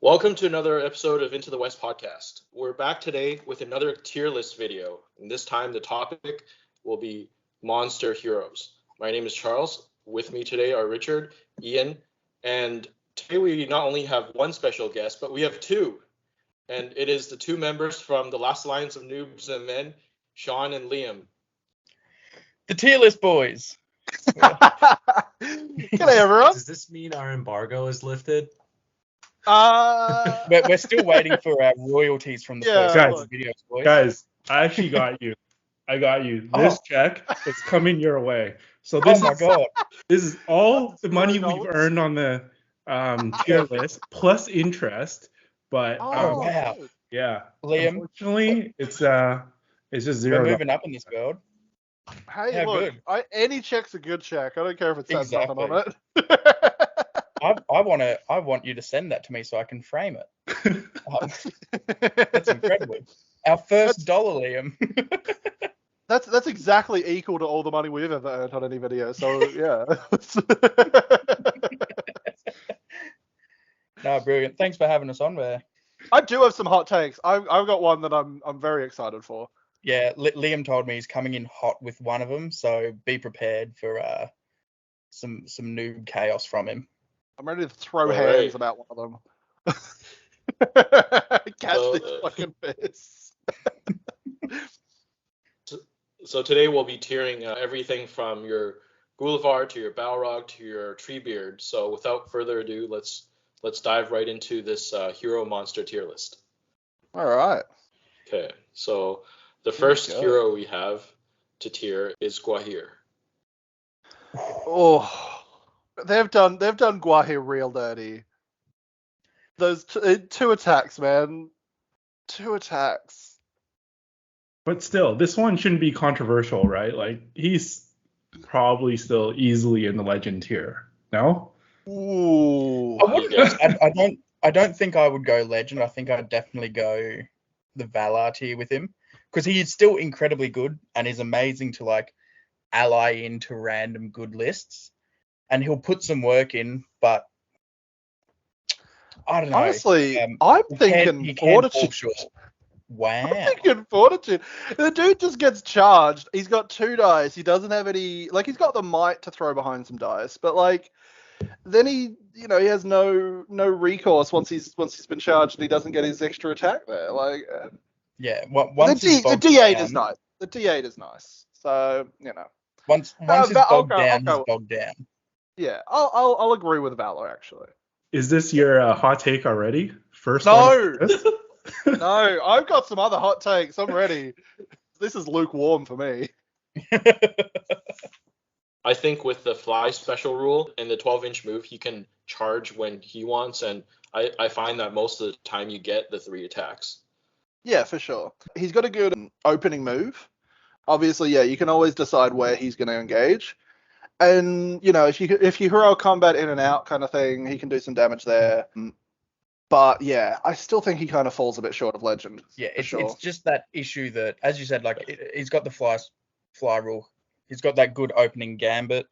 Welcome to another episode of Into the West podcast. We're back today with another tier list video, and this time the topic will be monster heroes. My name is Charles. With me today are Richard, Ian, and today we not only have one special guest, but we have two. And it is the two members from the Last Alliance of Noobs and Men, Sean and Liam. The tier list boys. G'day, everyone. Does this mean our embargo is lifted? We're still waiting for our royalties from the first guys, videos, boys. Guys, I actually got you. I got you. This check is coming your way. So this this is all the money we've earned on the tier list plus interest. But wow. Yeah. Liam, unfortunately, it's just zero. we're moving up in this world. Hey, Yeah, look, good. any check's a good check. I don't care if it says nothing on Exactly. it. I want you to send that to me so I can frame it. That's incredible. Our first dollar, Liam. That's exactly equal to all the money we've ever earned on any video. So yeah. No, brilliant. Thanks for having us on there. I do have some hot takes. I've got one that I'm very excited for. Yeah, Liam told me he's coming in hot with one of them, so be prepared for some noob chaos from him. I'm ready to throw All hands right. about one of them. Catch this fucking piss. So today we'll be tiering everything from your Gulavhar to your Balrog to your Treebeard. So without further ado, let's dive right into this hero monster tier list. All right. Okay, so the first hero we have to tier is Gwaihir. Oh, they've done Gwaihir real dirty. Those two attacks, man. 2 attacks. But still, this one shouldn't be controversial, right? Like, he's probably still easily in the legend tier. No? Ooh. I don't think I would go legend. I think I'd definitely go the Valar tier with him because he is still incredibly good and is amazing to like ally into random good lists, and he'll put some work in. But I don't know. Honestly, I'm thinking he can fall fortitude. short. Wow. I'm thinking fortitude. The dude just gets charged. He's got 2 dice. He doesn't have any. Like, he's got the might to throw behind some dice, but like, then he has no recourse once he's been charged and he doesn't get his extra attack there. Like, Yeah. Once the he's bogged D8 down- is nice. The D8 is nice. So Once he's I'll bogged down, go- he's bogged down. yeah, I'll agree with Valor actually. Is this your hot take already? First No. one? No, I've got some other hot takes. I'm ready. This is lukewarm for me. I think with the fly special rule and the 12-inch move, he can charge when he wants, and I find that most of the time you get the 3 attacks. Yeah, for sure. He's got a good opening move. Obviously, yeah, you can always decide where he's going to engage. And, if you hero combat in and out kind of thing, he can do some damage there. But, yeah, I still think he kind of falls a bit short of Legend. Yeah, for it's just that issue that, as you said, like he's got the fly rule. He's got that good opening gambit,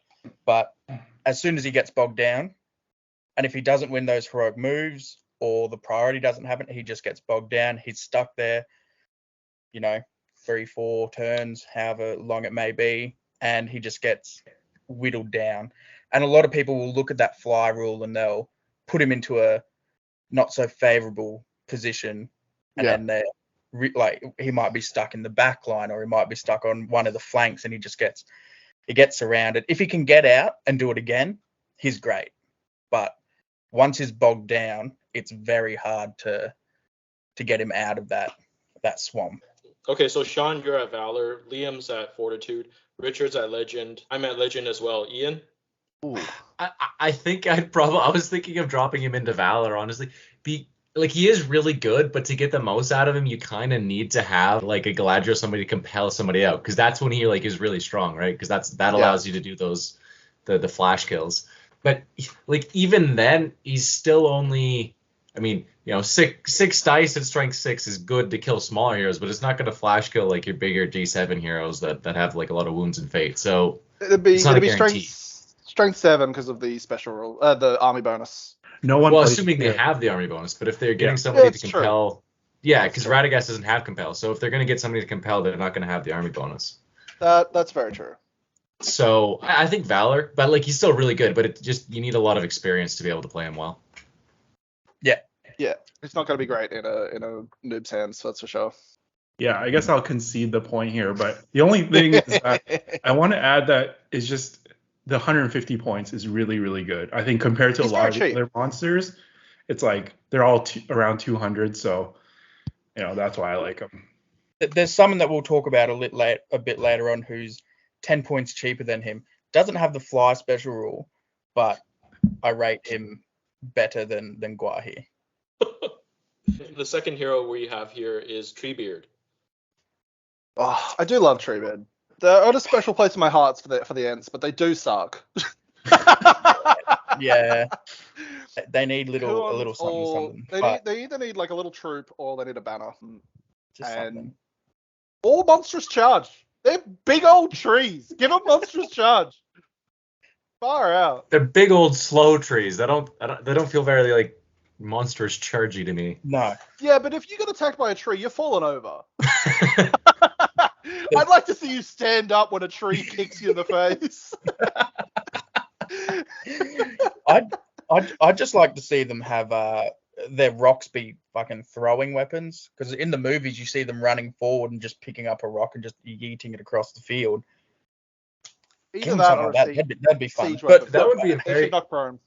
but as soon as he gets bogged down, and if he doesn't win those heroic moves or the priority doesn't happen, he just gets bogged down. He's stuck there, 3-4 turns, however long it may be, and he just gets whittled down. And a lot of people will look at that fly rule and they'll put him into a not so favorable position, and then they're he might be stuck in the back line or he might be stuck on one of the flanks and he gets surrounded. If he can get out and do it again, he's great. But once he's bogged down, it's very hard to get him out of that swamp. Okay, so Sean, you're at Valor. Liam's at Fortitude. Richard's at Legend. I'm at Legend as well. Ian? Ooh. I think I was thinking of dropping him into Valor, honestly. He is really good, but to get the most out of him, you kind of need to have like a Galadriel, somebody to compel somebody out, because that's when he is really strong, right? Because that allows you to do those the flash kills. But even then, he's still only, 6 dice at strength 6 is good to kill smaller heroes, but it's not going to flash kill like your bigger G7 heroes that have like a lot of wounds and fate. So It'd be it's not a guarantee. strength 7 because of the special rule, the army bonus. No one. Well, plays assuming they Beorn. have the army bonus, but if they're getting Yeah. somebody Yeah, to it's true. compel, yeah, That's because true. Radagast doesn't have compel, so if they're going to get somebody to compel, they're not going to have the army bonus. That's very true. So I think Valor, but like he's still really good, but it just you need a lot of experience to be able to play him well. Yeah, it's not going to be great in a noob's hands, that's for sure. Yeah, I guess I'll concede the point here, but the only thing is that I want to add that it's just the 150 points is really, really good. I think compared to He's a lot of very the cheap. other monsters, it's like they're all around 200, so that's why I like them. There's someone that we'll talk about a bit later on who's 10 points cheaper than him. Doesn't have the fly special rule, but I rate him better than Gwaihir. The second hero we have here is Treebeard. Oh, I do love Treebeard. They're at a special place in my heart for the Ents, but they do suck. Yeah, they need a little Or something. But they either need like a little troop or they need a banner. just And something. or monstrous charge. They're big old trees. Give them monstrous charge. Far out. They're big old slow trees. They don't feel very like monstrous chargy to me. No. Yeah, but if you get attacked by a tree, you're falling over. I'd like to see you stand up when a tree kicks you in the face. I'd just like to see them have their rocks be fucking throwing weapons, because in the movies you see them running forward and just picking up a rock and just yeeting it across the field. Give Either them that something or like a that. That'd be fun. siege But weapon. that would be a They very should knock prone.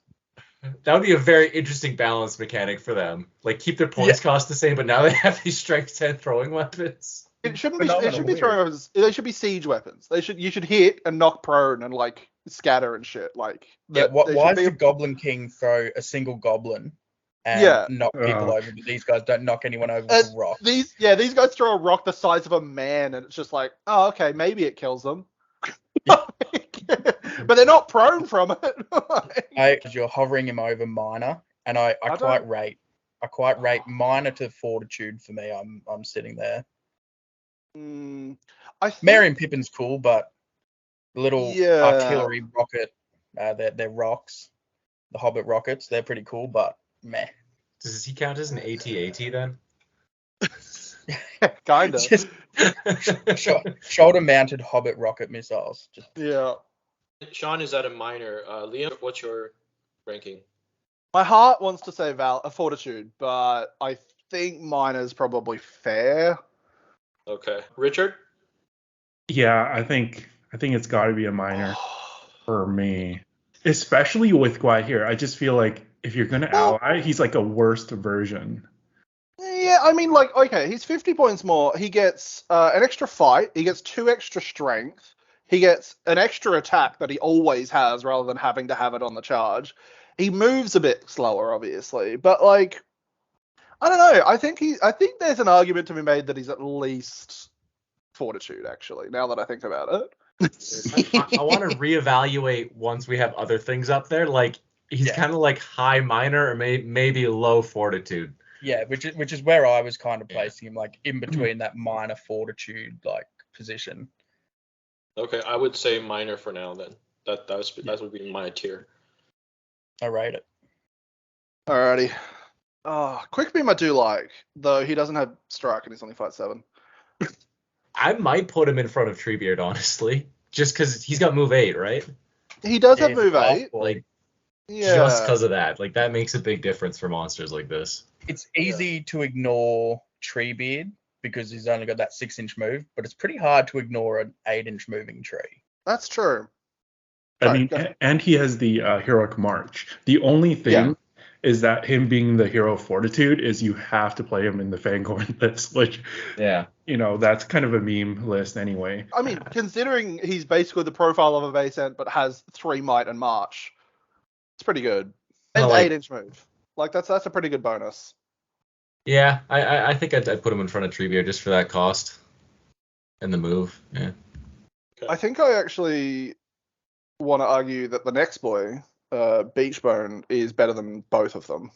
that would be a very interesting balance mechanic for them. Like keep their points cost the same, but now they have these strength 10 throwing weapons. It shouldn't be. It Phenomenal should be weird. throwing weapons. They should be siege weapons. You should hit and knock prone and like scatter and shit. Like yeah, they why should does be- the Goblin King throw a single goblin and Yeah. knock people over, but these guys don't knock anyone over with a rock? These guys throw a rock the size of a man, and it's just like, oh, okay, maybe it kills them. But they're not prone from it. You're hovering him over minor, and I I quite rate minor to fortitude for me. I'm sitting there. I think, Merry and Pippin's cool, but the little Yeah. artillery rocket, they're rocks, the Hobbit rockets, they're pretty cool, but meh. Does he count as an AT-AT then? kind of. Just shoulder-mounted Hobbit rocket missiles. Just Yeah. Sean is at a minor. Liam, what's your ranking? My heart wants to say fortitude, but I think mine is probably fair. Okay. Richard? Yeah, I think it's got to be a minor for me, especially with Gwaihir. I just feel like if you're gonna ally, he's like a worst version. Yeah, I mean, like, okay, he's 50 points more. He gets an extra fight. He gets 2 extra strength. He gets an extra attack that he always has rather than having to have it on the charge. He moves a bit slower, obviously, but like, I don't know. I think there's an argument to be made that he's at least fortitude, actually, now that I think about it. I want to reevaluate once we have other things up there. Like he's kind of like high minor or maybe low fortitude. yeah, which is where I was kind of placing him, like in between that minor fortitude like position. Okay, I would say minor for now then. That would be my tier. I rate it. Alrighty. Quickbeam I do like, though he doesn't have strike and he's only fight 7. I might put him in front of Treebeard, honestly, just because he's got move 8, right? He does Yeah, have move 8. Like Yeah. just because of that. Like that makes a big difference for monsters like this. It's easy to ignore Treebeard because he's only got that 6-inch move, but it's pretty hard to ignore an 8-inch moving tree. That's true. I Sorry, mean, go ahead. and he has the heroic march. The only thing is that him being the hero of fortitude is you have to play him in the Fangorn list, which that's kind of a meme list anyway. I mean, considering he's basically the profile of a base ent but has 3 might and march, it's pretty good. And Well, like- 8-inch move. Like that's a pretty good bonus. Yeah, I think I'd put him in front of Treebeard just for that cost and the move. Yeah. I think I actually want to argue that the next boy, Beechbone, is better than both of them.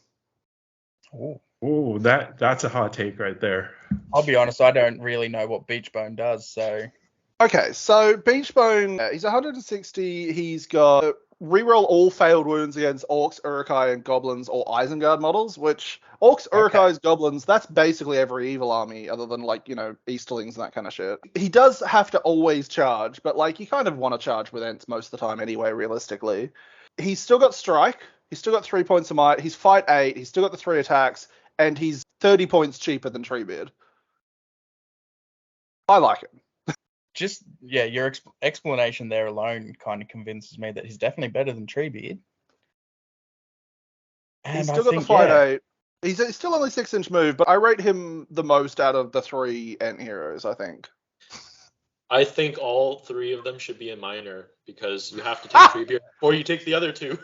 Oh, that's a hot take right there. I'll be honest, I don't really know what Beechbone does, so Okay, so Beechbone, he's 160. He's got reroll all failed wounds against Orcs, Uruk-hai, and Goblins or Isengard models, which Orcs, Uruk-hais, Goblins, that's basically every evil army other than, like, Easterlings and that kind of shit. He does have to always charge, but, like, you kind of want to charge with Ents most of the time anyway, realistically. He's still got Strike. He's still got 3 points of might. He's Fight 8. He's still got the 3 attacks. And he's 30 points cheaper than Treebeard. I like it. Just, your explanation there alone kind of convinces me that he's definitely better than Treebeard. And He's still got the Fight 8. He's still only 6-inch move, but I rate him the most out of the 3 Ent heroes, I think. I think all 3 of them should be in minor, because you have to take Treebeard or you take the other 2.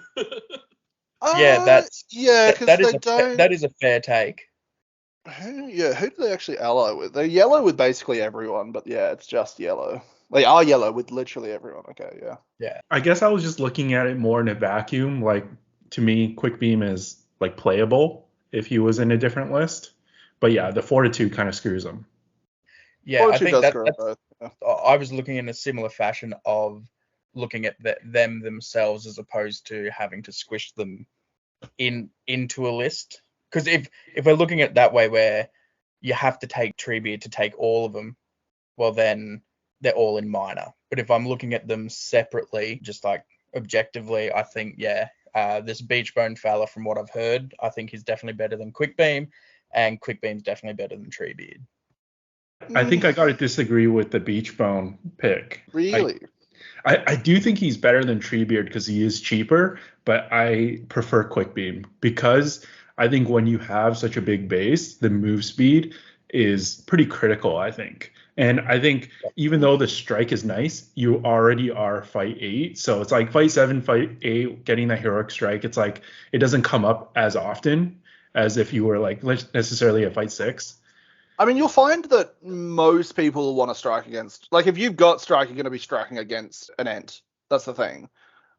That is a fair take. Who do they actually ally with? They're yellow with basically everyone, but yeah, it's just yellow. They are yellow with literally everyone. Okay, yeah. Yeah. I guess I was just looking at it more in a vacuum. Like, to me, Quickbeam is, like, playable if he was in a different list. But yeah, the 4-2 kind of screws him. Yeah, I think I was looking in a similar fashion of looking at them themselves as opposed to having to squish them into a list. Because if we're looking at it that way, where you have to take Treebeard to take all of them, well, then they're all in minor. But if I'm looking at them separately, just like objectively, I think, this Beechbone fella, from what I've heard, I think he's definitely better than Quickbeam, and Quickbeam's definitely better than Treebeard. I think I got to disagree with the Beechbone pick. Really? I do think he's better than Treebeard because he is cheaper, but I prefer Quickbeam because I think when you have such a big base, the move speed is pretty critical, I think. And I think even though the strike is nice, you already are Fight 8. So it's like Fight 7, Fight 8, getting that heroic strike. It's like it doesn't come up as often as if you were like necessarily a Fight 6. I mean, you'll find that most people will want to strike against, like, if you've got strike, you're going to be striking against an Ent. That's the thing.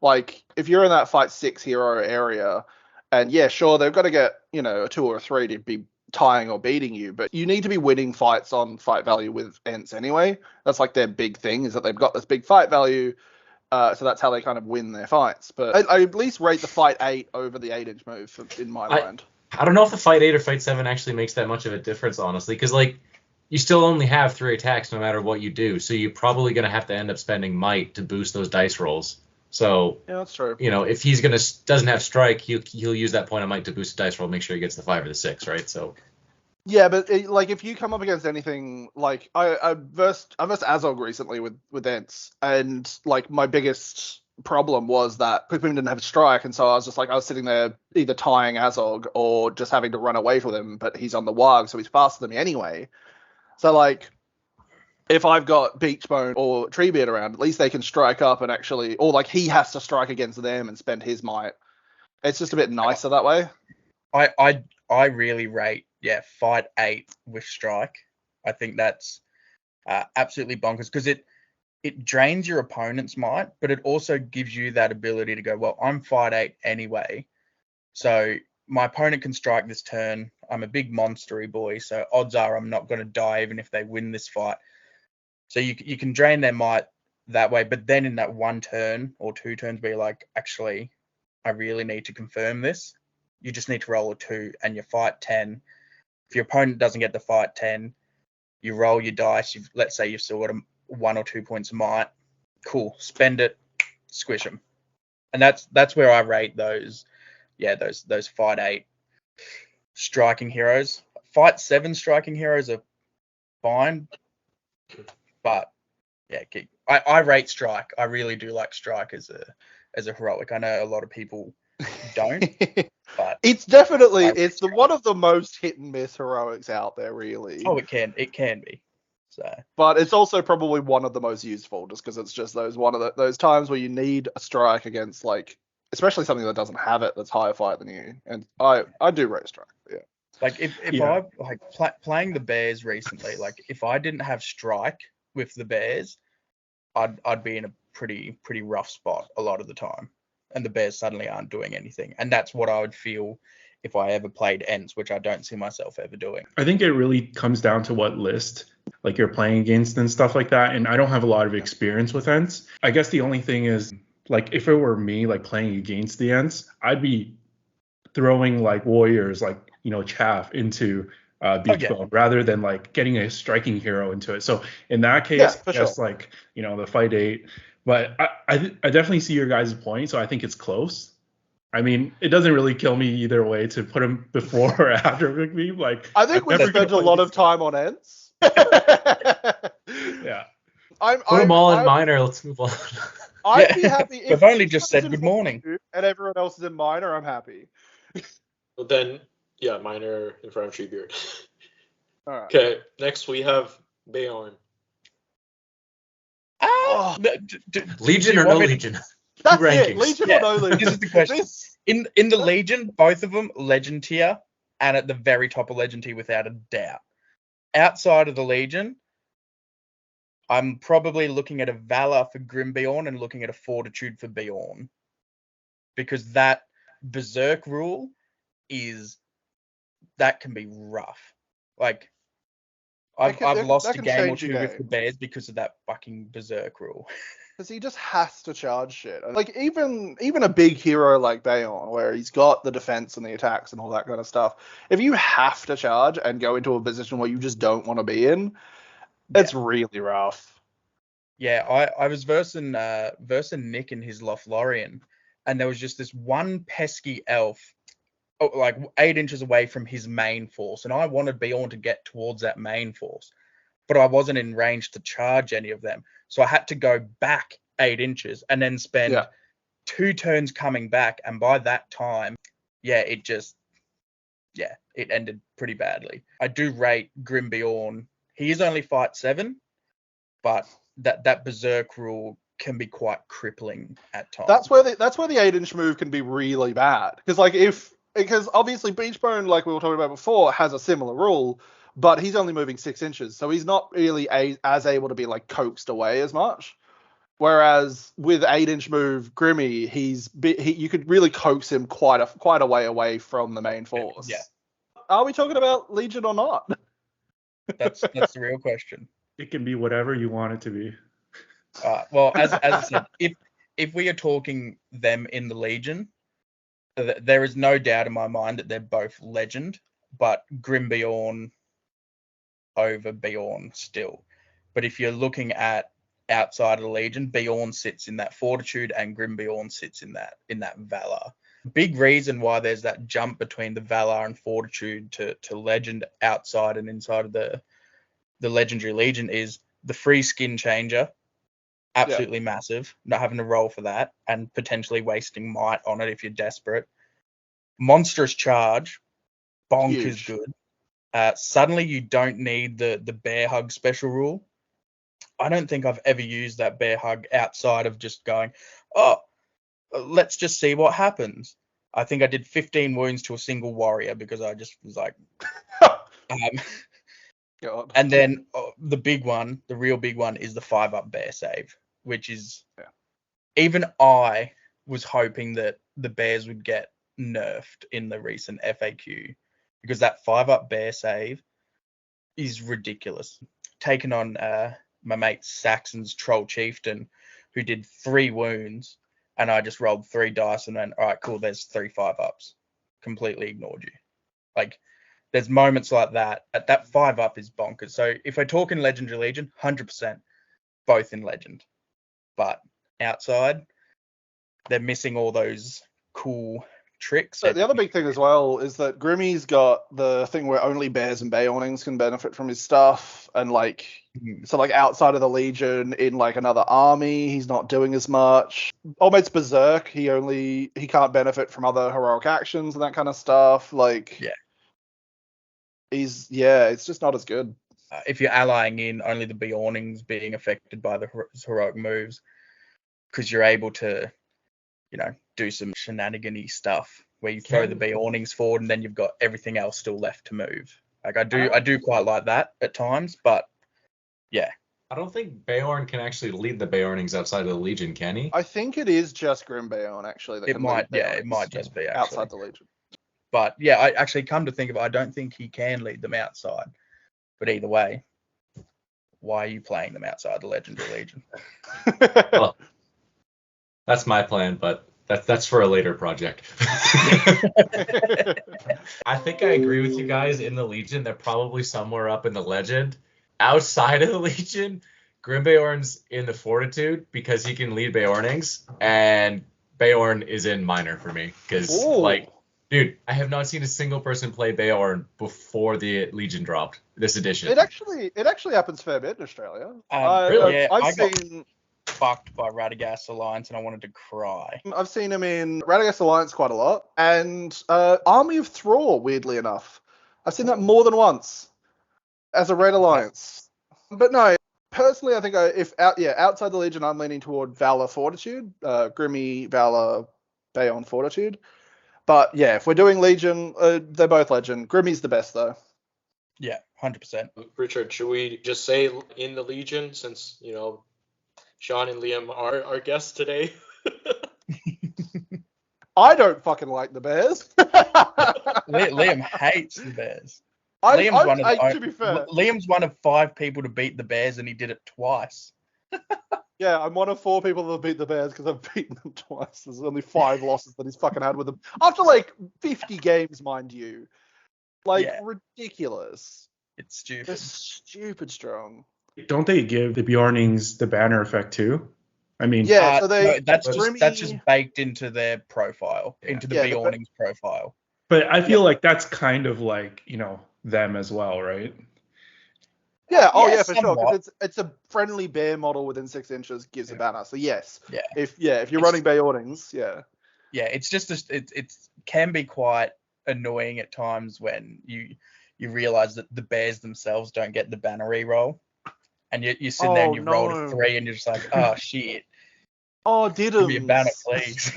Like, if you're in that Fight 6 hero area, and yeah, sure, they've got to get, a 2 or a 3 to be tying or beating you, but you need to be winning fights on fight value with Ents anyway. That's like their big thing, is that they've got this big fight value, so that's how they kind of win their fights. But I at least rate the Fight 8 over the 8-inch move in my mind. I don't know if the Fight 8 or Fight 7 actually makes that much of a difference, honestly, because, like, you still only have 3 attacks no matter what you do, so you're probably going to have to end up spending might to boost those dice rolls. So, yeah, that's true. If he's doesn't have strike, he'll use that point of might to boost the dice roll, make sure he gets the 5 or the 6, right? So. Yeah, but if you come up against anything, like I versed Azog recently with Ents, and like my biggest problem was that Quickbeam didn't have strike, and so I was sitting there either tying Azog or just having to run away from him, but he's on the Warg, so he's faster than me anyway. So like, if I've got Beechbone or Treebeard around, at least they can strike up and actually, or like he has to strike against them and spend his might. It's just a bit nicer that way. I really rate Fight 8 with strike. I think that's absolutely bonkers because it drains your opponent's might, but it also gives you that ability to go, well, I'm Fight 8 anyway, so my opponent can strike this turn. I'm a big monstery boy, so odds are I'm not going to die even if they win this fight. So you can drain their might that way, but then in that 1 turn or 2 turns where you're like, actually, I really need to confirm this, you just need to roll a 2 and you Fight 10. If your opponent doesn't get the Fight 10, you roll your dice. Let's say you've still got 1 or 2 points of might. Cool, spend it, squish them. And that's where I rate those Fight 8 striking heroes. Fight 7 striking heroes are fine, but I rate strike. I really do like strike as a heroic. I know a lot of people don't, but it's definitely one of the most hit and miss heroics out there, really. Oh, it can be. So, but it's also probably one of the most useful, just because it's just those times where you need a strike against, like, especially something that doesn't have it, that's higher fight than you. And I do rate strike. Yeah. Like if I like playing the Bears recently, like if I didn't have strike with the Bears, I'd be in a pretty rough spot a lot of the time, and the Bears suddenly aren't doing anything, and that's what I would feel if I ever played Ents, which I don't see myself ever doing. I think it really comes down to what list like you're playing against and stuff like that, and I don't have a lot of experience with Ents. I guess the only thing is like if it were me like playing against the Ents, I'd be throwing like warriors like chaff into Beechbone rather than like getting a striking hero into it. So in that case, I guess like the fight 8. But I definitely see your guys' point. So I think it's close. I mean, it doesn't really kill me either way to put him before or after Quickbeam. Like I think we spent a lot of time on Ents. Yeah. Put them all in minor. Let's move on. I'd be happy if we've only just said good morning and everyone else is in minor. I'm happy. Well, then, yeah, minor in front of Treebeard. All right. Okay, next we have Beorn. Legion or no Legion? That's rankings. it. Legion or no Legion? This is the question. In the Legion, both of them legend tier, and at the very top of legend tier without a doubt. Outside of the Legion, I'm probably looking at a Valor for Grimbeorn and looking at a Fortitude for Beorn. Because that Berserk rule that can be rough. Like, I've lost a game or two with the Bears because of that fucking Berserk rule. Because he just has to charge shit. Like, even a big hero like Beorn, where he's got the defense and the attacks and all that kind of stuff, if you have to charge and go into a position where you just don't want to be in, it's really rough. Yeah, I was versing Nick in his Lothlorien, and there was just this one pesky elf, like 8 inches away from his main force, and I wanted Beorn to get towards that main force, but I wasn't in range to charge any of them, so I had to go back 8 inches and then spend 2 turns coming back, and by that time, it ended pretty badly. I do rate Grimbeorn. He is only fight 7, but that Berserk rule can be quite crippling at times. That's where the 8-inch move can be really bad, because obviously Beechbone, like we were talking about before, has a similar rule, but he's only moving 6 inches, so he's not really as able to be like coaxed away as much. Whereas with 8-inch move Grimmy, you could really coax him quite a way away from the main force. Yeah. Are we talking about Legion or not? That's the real question. It can be whatever you want it to be. Well, as I said, if we are talking them in the Legion, there is no doubt in my mind that they're both legend, but Grimbeorn over Beorn still. But if you're looking at outside of the Legion, Beorn sits in that Fortitude and Grimbeorn sits in that Valor. Big reason why there's that jump between the Valor and Fortitude to legend outside and inside of the Legendary Legion is the free skin changer. Absolutely massive. Not having to roll for that and potentially wasting might on it if you're desperate. Monstrous charge. Bonkers good. Suddenly you don't need the bear hug special rule. I don't think I've ever used that bear hug outside of just going, let's just see what happens. I think I did 15 wounds to a single warrior because I just was like... God. And then the real big one is the 5-up bear save, which is even I was hoping that the bears would get nerfed in the recent FAQ because that 5-up bear save is ridiculous. Taken on my mate Saxon's Troll Chieftain, who did 3 wounds, and I just rolled 3 dice and went, all right, cool, there's 3 5-ups. Completely ignored you. Like, there's moments like that. That 5-up is bonkers. So if we're talking Legendary Legion, 100% both in Legend. But outside, they're missing all those cool tricks. So the other big thing as well is that Grimmy's got the thing where only bears and Beornings can benefit from his stuff, and so outside of the Legion in like another army, he's not doing as much. Almost Berserk, he can't benefit from other heroic actions and that kind of stuff. It's just not as good. If you're allying in only the Beornings being affected by the heroic moves, because you're able to, do some shenanigan-y stuff where you throw the Beornings forward and then you've got everything else still left to move. Like I do quite like that at times, but yeah. I don't think Beorn can actually lead the Beornings outside of the Legion, can he? I think it is just Grimbeorn actually. It might just be actually. Outside the Legion. But yeah, I actually come to think of it, I don't think he can lead them outside. But either way, why are you playing them outside the Legendary Legion? Well, That's my plan, but that's for a later project. I think I agree with you guys in the Legion. They're probably somewhere up in the Legend. Outside of the Legion, Grimbeorn's in the Fortitude because he can lead Beornings, and Beorn is in Minor for me because, like, dude, I have not seen a single person play Beorn before the Legion dropped this edition. It actually happens fair bit in Australia. Really? Yeah, I've I got seen fucked by Radagast Alliance and I wanted to cry. I've seen him in Radagast Alliance quite a lot, and Army of Thrall, weirdly enough. I've seen that more than once as a Red Alliance. But no, personally, I think outside the Legion, I'm leaning toward Valor Fortitude, Grimmy, Valor, Beorn Fortitude. But yeah, if we're doing Legion, they're both Legend. Grimmy's the best though. Yeah, 100%. Richard, should we just say in the Legion since, Sean and Liam are our guests today? I don't fucking like the Bears. Liam hates the Bears. To be fair, Liam's one of 5 people to beat the Bears, and he did it twice. Yeah, I'm one of 4 people that beat the Bears because I've beaten them twice. There's only 5 losses that he's fucking had with them. After like 50 games, mind you. Ridiculous. It's stupid. They're stupid strong. Don't they give the Bjornings the banner effect too? I mean, yeah, so that's just baked into their profile, into the Bjornings profile. But I feel like that's kind of like, them as well, right? Yeah, for sure. Because it's a friendly bear model within 6 inches gives a banner. So yes. Yeah. If you're running Beornings, yeah. Yeah, it's just it can be quite annoying at times when you realize that the bears themselves don't get the banner reroll, and you sit there and you rolled a 3 and you're just like, oh shit. Oh, give me a banner, please.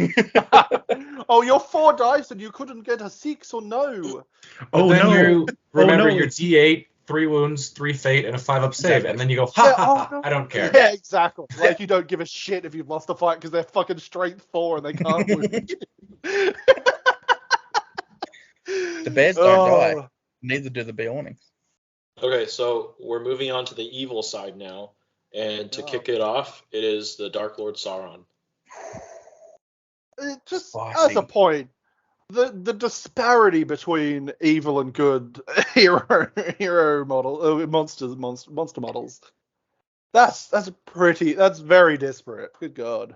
Oh, you're 4 dice and you couldn't get a 6 or no. Oh no! You remember your D8, 3 wounds, 3 fate, and a 5-up save, and then you go, no. I don't care. Yeah, exactly. Like you don't give a shit if you've lost a fight because they're fucking strength 4 and they can't wound. The bears don't die. Neither do the Bjornings. Okay, so we're moving on to the evil side now. And to kick it off, it is the Dark Lord Sauron. Just as a point, the disparity between evil and good hero model monster models. That's very disparate. Good God.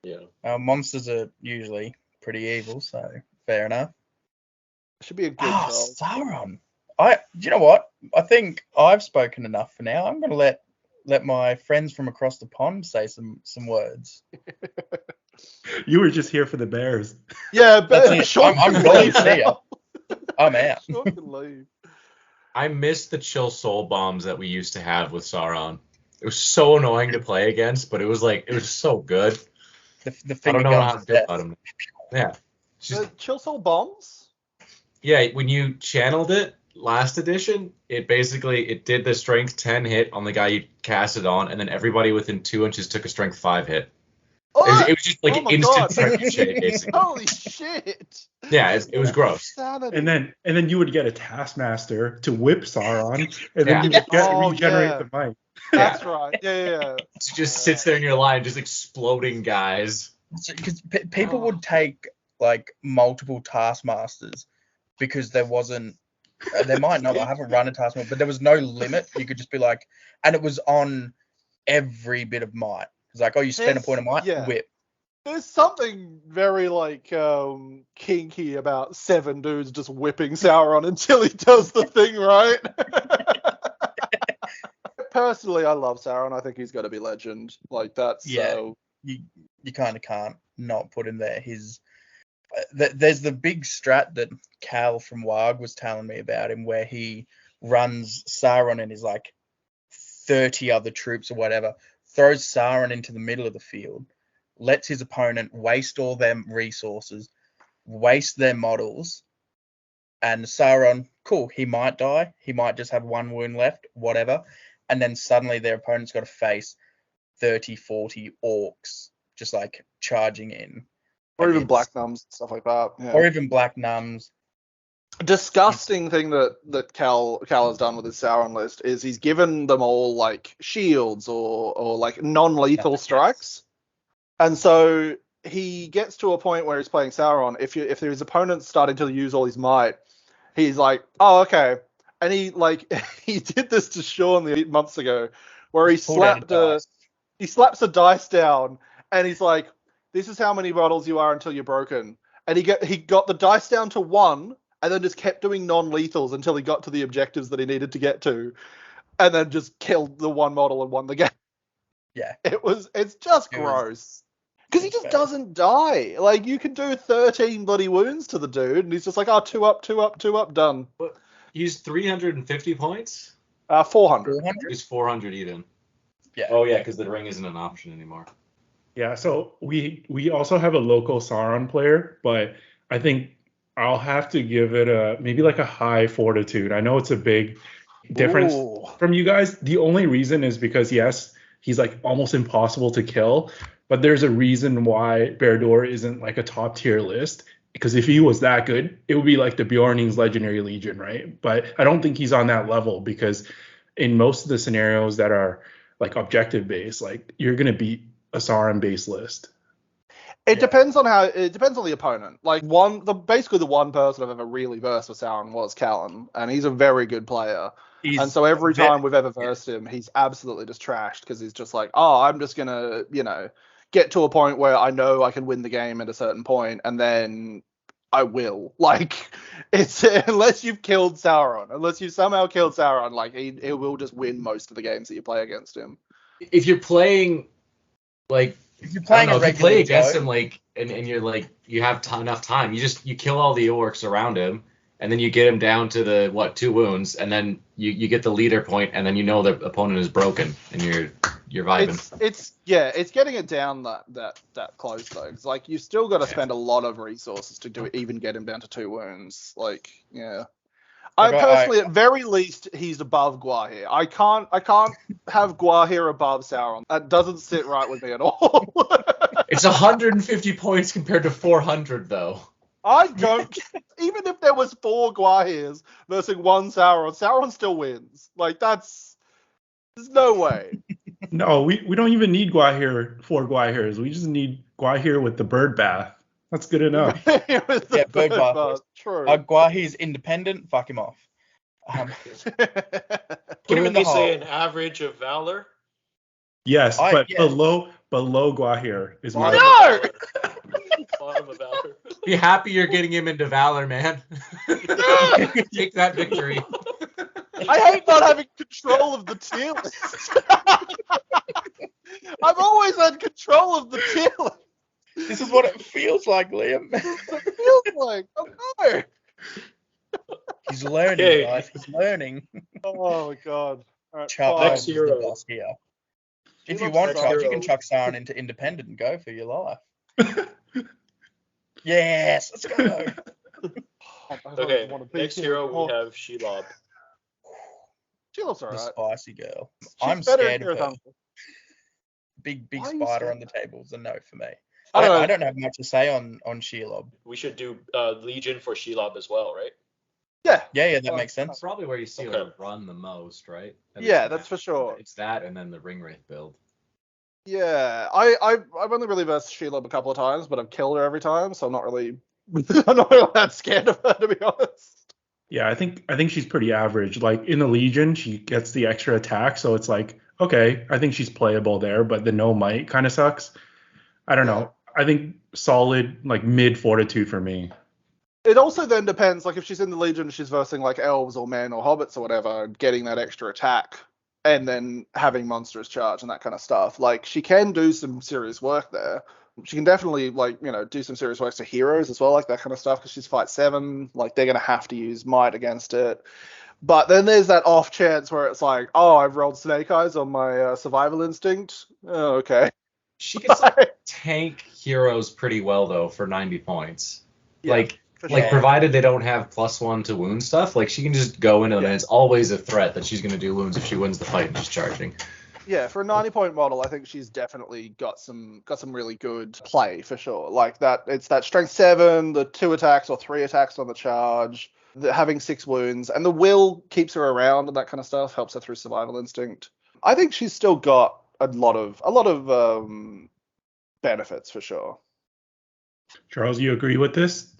Yeah. Monsters are usually pretty evil, so fair enough. Should be a good Sauron. You know what? I think I've spoken enough for now. I'm gonna let my friends from across the pond say some words. You were just here for the Bears. Yeah, but Sean I'm going to see you. I'm out. Sean can leave. I miss the chill soul bombs that we used to have with Sauron. It was so annoying to play against, but it was so good. I don't know how to feel about them. Yeah. The chill soul bombs? Yeah, when you channeled it last edition, it did the strength 10 hit on the guy you cast it on, and then everybody within 2 inches took a strength 5 hit. It was just like instant ricochet, basically. Holy shit! Yeah, it was gross. And then you would get a Taskmaster to whip Sauron, and then you would regenerate the might. That's right. Yeah. It just sits there in your line, just exploding guys. Because people would take like multiple Taskmasters because there wasn't. There might not. I haven't run a Taskmaster, but there was no limit. You could just be like, and it was on every bit of might. It's like, you spend a point of might, whip. There's something very kinky about 7 dudes just whipping Sauron until he does the thing right. Personally, I love Sauron. I think he's got to be legend. You kind of can't not put him there. There's the big strat that Cal from WAG was telling me about him, where he runs Sauron and his 30 other troops or whatever, throws Sauron into the middle of the field, lets his opponent waste all their resources, waste their models, and Sauron, cool, he might die, he might just have 1 wound left, whatever, and then suddenly their opponent's got to face 30, 40 orcs just charging in. Or even black numbs, stuff like that. Yeah. Or even black numbs. Disgusting thing that Cal has done with his Sauron list is he's given them all shields or non-lethal strikes. And so he gets to a point where he's playing Sauron. If his opponent's starting to use all his might, he's like, oh, okay. And he he did this to Sean 8 months ago, where he slaps a dice down, and he's like, this is how many bottles you are until you're broken. And he got the dice down to 1, and then just kept doing non-lethals until he got to the objectives that he needed to get to, and then just killed the 1 model and won the game. Yeah. It's just gross. Because he just doesn't die. Like, you can do 13 bloody wounds to the dude, and he's just like, oh, 2 up, 2 up, 2 up, done. He's 350 points? 400. He's 400 even. Yeah. Oh, yeah, because the ring isn't an option anymore. Yeah, so we also have a local Sauron player, but I think I'll have to give it maybe like a high fortitude. I know it's a big difference from you guys. The only reason is because, yes, he's like almost impossible to kill, but there's a reason why Burhdur isn't like a top tier list. Because if he was that good, it would be like the Beorning's Legendary Legion, right? But I don't think he's on that level, because in most of the scenarios that are like objective based, like you're gonna beat a Sauron based list. It depends on the opponent. Like basically the one person I've ever really versed with Sauron was Callan, and he's a very good player. And so every time we've ever versed him, he's absolutely just trashed, because he's just like, oh, I'm just gonna, get to a point where I know I can win the game at a certain point, and then I will. Like, it's unless you've killed Sauron, unless you somehow killed Sauron, like he will just win most of the games that you play against him. If you're playing like, if you play against him, like, and you're like, you have enough time, you kill all the orcs around him, and then you get him down to the 2 wounds, and then you get the leader point, and then you know the opponent is broken, and you're vibing. It's getting it down that close though. It's like you still got to spend a lot of resources to even get him down to 2 wounds. Like, yeah. I personally, at very least, he's above Gwaihir. I can't have Gwaihir above Sauron. That doesn't sit right with me at all. It's 150 points compared to 400 though. I don't. Even if there was 4 Gwaihirs versus 1 Sauron still wins. Like, there's no way. No, we don't even need 4 Gwaihirs. We just need Gwaihir with the bird bath. That's good enough. Bird bath. True. Gwaihir's independent. Fuck him off. Can we say an average of Valor? Yes, but below Gwaihir is my. No. Bottom of Valor. Be happy you're getting him into Valor, man. Take that victory. I hate not having control of the tier list. I've always had control of the tier list. This is what it feels like, Liam. It feels like. Oh no. He's learning, guys. He's learning. Oh my god. Right, Charles is the boss here. If you want, Charles, you can chuck Sauron into independent and go for your life. Yes, let's go. Okay, next hero we have Shelob. Shelob's alright. The spicy girl. She's I'm scared of her. Big spider on the table is a no for me. I don't have much to say on Shelob. We should do Legion for Shelob as well, right? Yeah, that makes sense. That's probably where you see her run the most, right? That's for sure. It's that and then the Ring Wraith build. Yeah, I've only really versed Shelob a couple of times, but I've killed her every time, so I'm not really that scared of her, to be honest. Yeah, I think she's pretty average. Like in the Legion, she gets the extra attack, so it's like, okay, I think she's playable there, but the no might kind of sucks. I don't know. I think solid, like mid fortitude for me. It also then depends, like if she's in the Legion, she's versing like elves or men or hobbits or whatever, getting that extra attack and then having monstrous charge and that kind of stuff. Like she can do some serious work there. She can definitely do some serious work to heroes as well, like that kind of stuff, because she's fight 7. Like they're going to have to use might against it. But then there's that off chance where it's like, oh, I've rolled snake eyes on my survival instinct. Oh, okay. She can tank heroes pretty well though for 90 points. Yeah, provided they don't have +1 to wound stuff, like she can just go into them and it's always a threat that she's going to do wounds if she wins the fight and she's charging. Yeah, for a 90-point model, I think she's definitely got some really good play for sure. Like that, it's that strength 7, the 2 attacks or 3 attacks on the charge, having 6 wounds, and the will keeps her around and that kind of stuff, helps her through survival instinct. I think she's still got a lot of benefits for sure. Charles, you agree with this?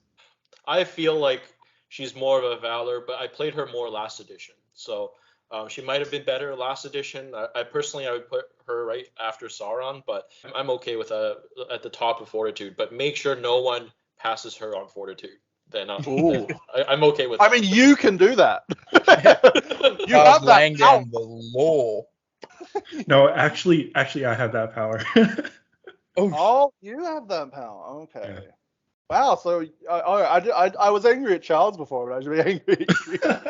I feel like she's more of a Valor, but I played her more last edition. So she might have been better last edition. I personally, I would put her right after Sauron, but I'm okay with at the top of Fortitude. But make sure no one passes her on Fortitude. Then Ooh. I'm okay with I that. mean, you can do that. You I was have that laying power. down the law. No, actually, I have that power. Oh, you have that power. Okay. Yeah. Wow. So I was angry at Charles before, but I should be angry at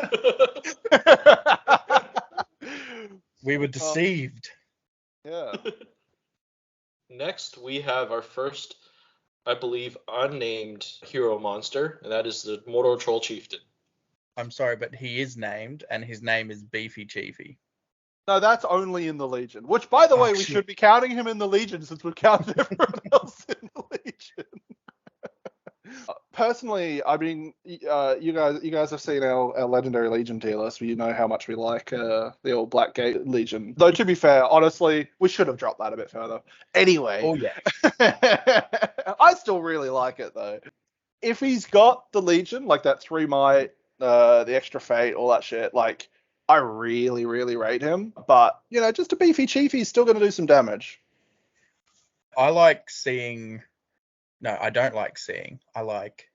you. We were deceived. Yeah. Next, we have our first, I believe, unnamed hero monster, and that is the Mordor Troll Chieftain. I'm sorry, but he is named, and his name is Beefy Chiefy. No, that's only in the Legion. Which, by the way, we shit. should be counting him in the Legion since we've counted everyone else in the Legion. Personally, I mean, you guys have seen our Legendary Legion tier list. You know how much we like the old Blackgate Legion. Though, to be fair, honestly, we should have dropped that a bit further. Anyway. Oh, yeah. I still really like it, though. If he's got the Legion, like that 3 might, the extra fate, all that shit, like, I really, really rate him. But, just a beefy chief, he's still going to do some damage. I like seeing... No, I don't like seeing. I like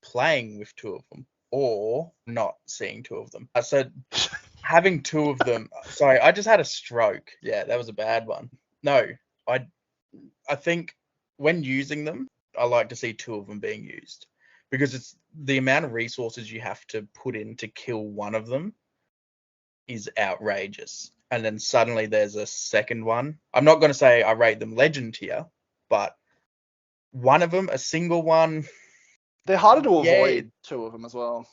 playing with 2 of them or not seeing 2 of them. So having 2 of them... Sorry, I just had a stroke. Yeah, that was a bad one. No, I think when using them, I like to see 2 of them being used. Because it's the amount of resources you have to put in to kill one of them is outrageous. And then suddenly there's a second one. I'm not going to say I rate them legend tier, but one of them, a single one. They're harder to avoid, 2 of them as well.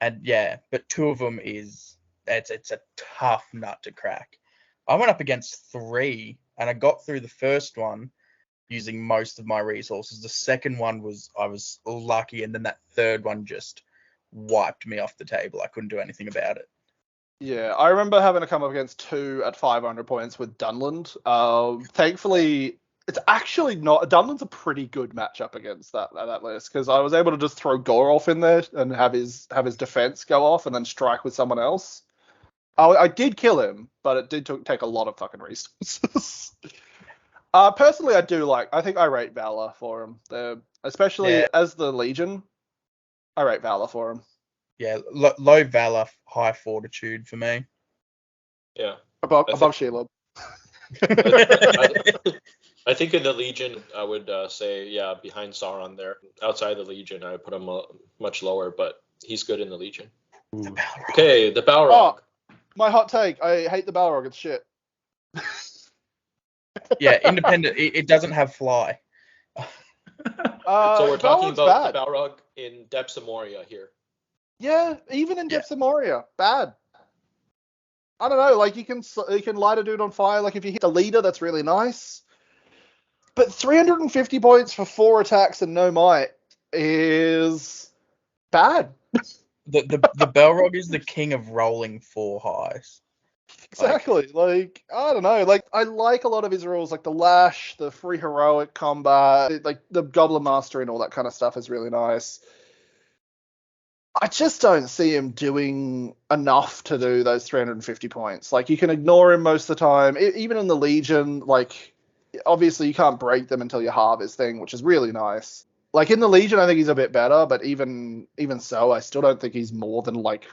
And yeah, but 2 of them it's a tough nut to crack. I went up against 3 and I got through the first one using most of my resources. The second one I was lucky, and then that third one just wiped me off the table. I couldn't do anything about it. Yeah, I remember having to come up against 2 at 500 points with Dunland. Thankfully, it's actually not. Dunland's a pretty good matchup against that list, because I was able to just throw Gorolf in there and have his defense go off and then strike with someone else. I did kill him, but it did take a lot of fucking resources. Personally, I think I rate Valor for him. Especially as the Legion, I rate Valor for him. Yeah, low Valor, high Fortitude for me. Yeah. Above Shelob. I think in the Legion, I would say, behind Sauron there. Outside the Legion, I would put him much lower, but he's good in the Legion. The Balrog. Okay, the Balrog. Oh, my hot take. I hate the Balrog. It's shit. Yeah, independent. It doesn't have fly. So we're talking Balrog's about bad. the Balrog in Depths of Moria here. Yeah, even in Depths of Moria, bad. I don't know, like you can light a dude on fire. Like if you hit the leader, that's really nice. But 350 points for 4 attacks and no might is bad. The Balrog is the king of rolling 4 highs. Exactly. Like I don't know. Like I like a lot of his rules, like the lash, the free heroic combat, like the Goblin Master and all that kind of stuff is really nice. I just don't see him doing enough to do those 350 points. Like, you can ignore him most of the time. Even in the Legion, like, obviously you can't break them until you halve his thing, which is really nice. Like, in the Legion, I think he's a bit better, but even so, I still don't think he's more than, like,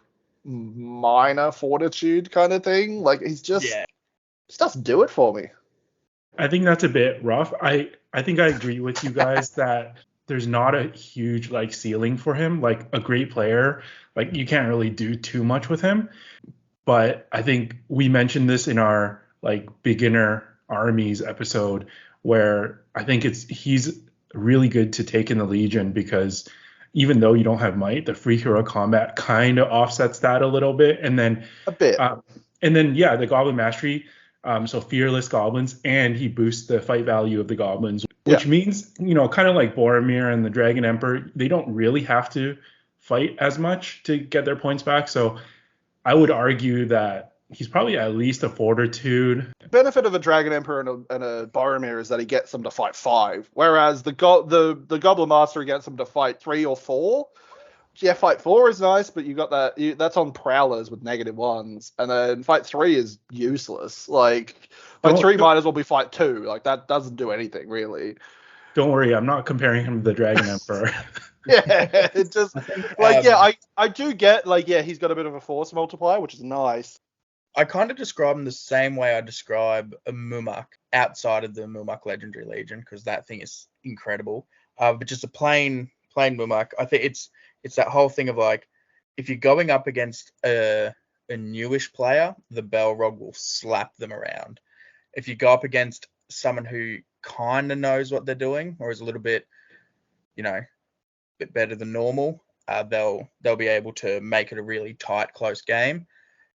minor Fortitude kind of thing. Like, he's just doesn't do it for me. I think that's a bit rough. I think I agree with you guys that there's not a huge like ceiling for him. Like a great player, like you can't really do too much with him. But I think we mentioned this in our like beginner armies episode, where I think he's really good to take in the Legion, because even though you don't have might, the free hero combat kind of offsets that a little bit. And then a bit. The Goblin Mastery. So fearless goblins, and he boosts the fight value of the goblins, which means, kind of like Boromir and the Dragon Emperor, they don't really have to fight as much to get their points back. So I would argue that he's probably at least a fortitude. Benefit of a Dragon Emperor and a Boromir is that he gets them to fight 5, whereas the Goblin Master gets them to fight 3 or 4. Yeah, fight 4 is nice, but you got that's on Prowlers with -1s, and then fight 3 is useless. Like, fight 3 might as well be fight 2. Like, that doesn't do anything really. Don't worry, I'm not comparing him to the Dragon Emperor. Yeah, it just I do get he's got a bit of a force multiplier, which is nice. I kind of describe him the same way I describe a Mumuk outside of the Mumuk Legendary Legion, because that thing is incredible. But just a plain Mumuk, I think it's that whole thing of like, if you're going up against a newish player, the Balrog will slap them around. If you go up against someone who kind of knows what they're doing, or is a little bit, bit better than normal, they'll be able to make it a really tight, close game.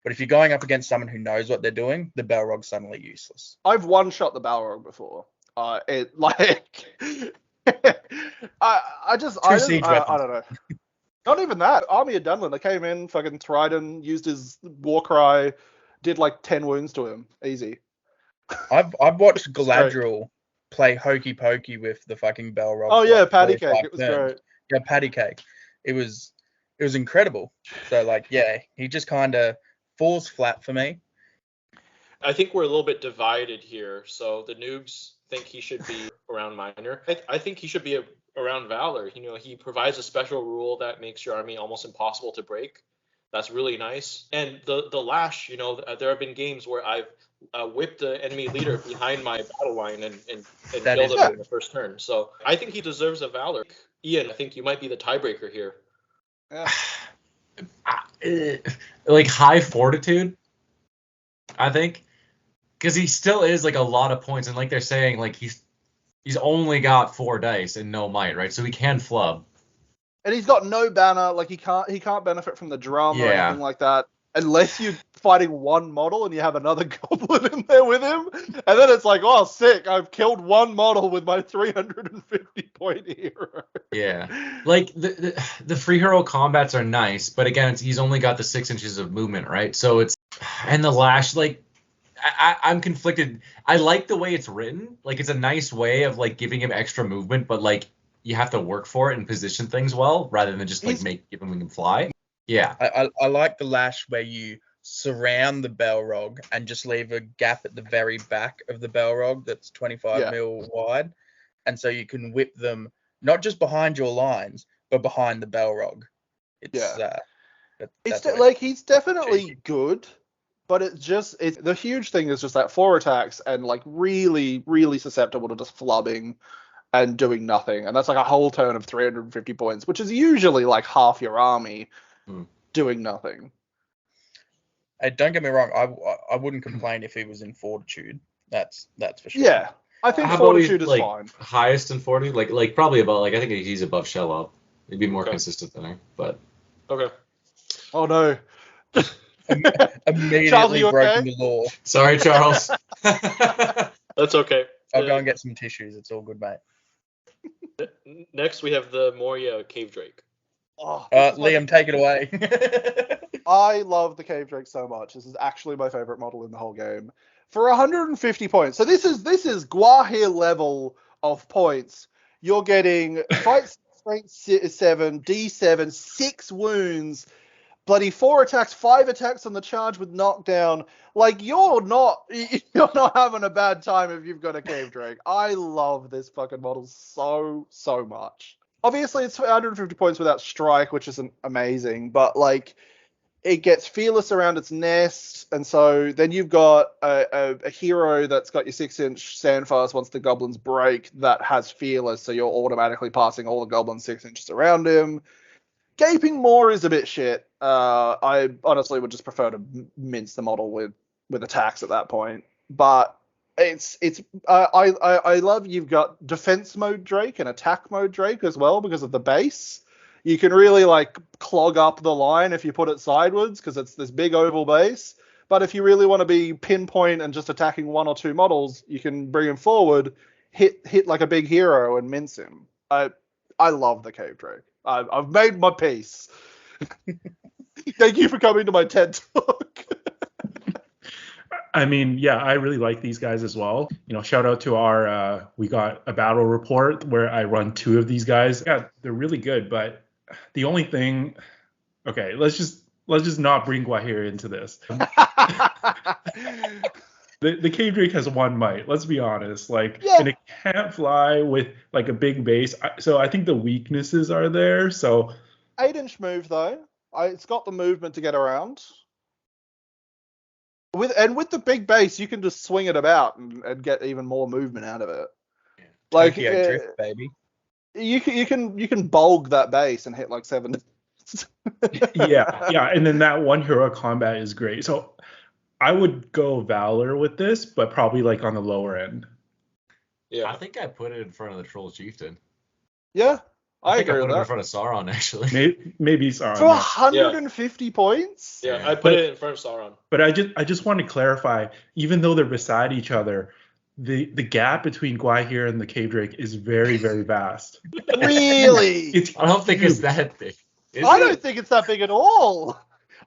But if you're going up against someone who knows what they're doing, the Balrog's suddenly useless. I've one-shot the Balrog before. I don't know. Not even that. Army of Dunlin, they came in, fucking Trident, used his war cry, did like 10 wounds to him. Easy. I've watched Galadriel play hokey pokey with the fucking Balrog. Oh yeah, patty cake. It was great. Yeah, patty cake. It was incredible. So he just kind of falls flat for me. I think we're a little bit divided here. So the noobs think he should be around Minor. I think he should be around Valor. He provides a special rule that makes your army almost impossible to break. That's really nice. And the lash, there have been games where I've whipped the enemy leader behind my battle line and killed him in the first turn. So I think he deserves a Valor. Ian, I think you might be the tiebreaker here. Yeah. Like high fortitude, I think, because he still is like a lot of points, and like they're saying, like he's only got 4 dice and no might, right? So he can flub. And he's got no banner, like he can't benefit from the drum or anything like that, unless you're fighting one model and you have another goblin in there with him. And then it's like, oh, sick, I've killed one model with my 350 point hero. Yeah. Like the free hero combats are nice, but again, he's only got the 6 inches of movement, right? So it's, and the lash, like, I'm conflicted. I like the way it's written. Like, it's a nice way of like giving him extra movement, but like you have to work for it and position things well rather than just like giving him fly. Yeah. I like the lash where you surround the Balrog and just leave a gap at the very back of the Balrog that's 25 mil wide. And so you can whip them not just behind your lines, but behind the Balrog. He's definitely good. But the huge thing is just that 4 attacks and like really, really susceptible to just flubbing and doing nothing. And that's like a whole turn of 350 points, which is usually like half your army doing nothing. Hey, don't get me wrong, I wouldn't complain if he was in fortitude. That's for sure. Yeah, I think fortitude is fine. Highest in fortitude, like probably about I think he's above Shelob. He'd be more consistent than her, but okay. Oh no. Immediately broken the law. Sorry, Charles. That's okay. I'll go and get some tissues. It's all good, mate. Next, we have the Moria Cave Drake. Liam, take it away. I love the Cave Drake so much. This is actually my favorite model in the whole game. For 150 points. So this is Gwaihir level of points. You're getting fight strength 7, D7, 6 wounds, bloody 4 attacks, 5 attacks on the charge with knockdown. Like, you're not having a bad time if you've got a Cave Drake. I love this fucking model so much. Obviously, it's 150 points without strike, which isn't amazing, but like, it gets fearless around its nest, and so then you've got a hero that's got your 6-inch sandfast once the goblins break that has fearless, so you're automatically passing all the goblins 6 inches around him. Gaping Maw is a bit shit. I honestly would just prefer to mince the model with attacks at that point. But I love you've got defense mode Drake and attack mode Drake as well because of the base. You can really like clog up the line if you put it sideways because it's this big oval base. But if you really want to be pinpoint and just attacking 1 or 2 models, you can bring him forward, hit like a big hero and mince him. I love the Cave Drake. I've made my peace. Thank you for coming to my TED Talk. I mean, yeah, I really like these guys as well. Shout out to our we got a battle report where I run 2 of these guys. Yeah, they're really good, but the only thing, okay, let's just not bring Gwaihir into this. The Cave Drake has 1 might. Let's be honest. And it can't fly with like a big base. So I think the weaknesses are there. So 8-inch move though. It's got the movement to get around. With the big base, you can just swing it about and get even more movement out of it. Like Tokyo Drift, baby. You can bulk that base and hit like 7. yeah, and then that 1 hero combat is great. So I would go Valor with this, but probably like on the lower end. Yeah, I think I put it in front of the Troll Chieftain. Yeah, I think agree I put with it in that. front of Sauron actually. Maybe Sauron. For 150 points? Yeah, Yeah. I put it in front of Sauron. But I just want to clarify, even though they're beside each other, the gap between Gwaihir and the Cave Drake is very, very vast. Really? I don't think it's that big. I don't think it's that big at all.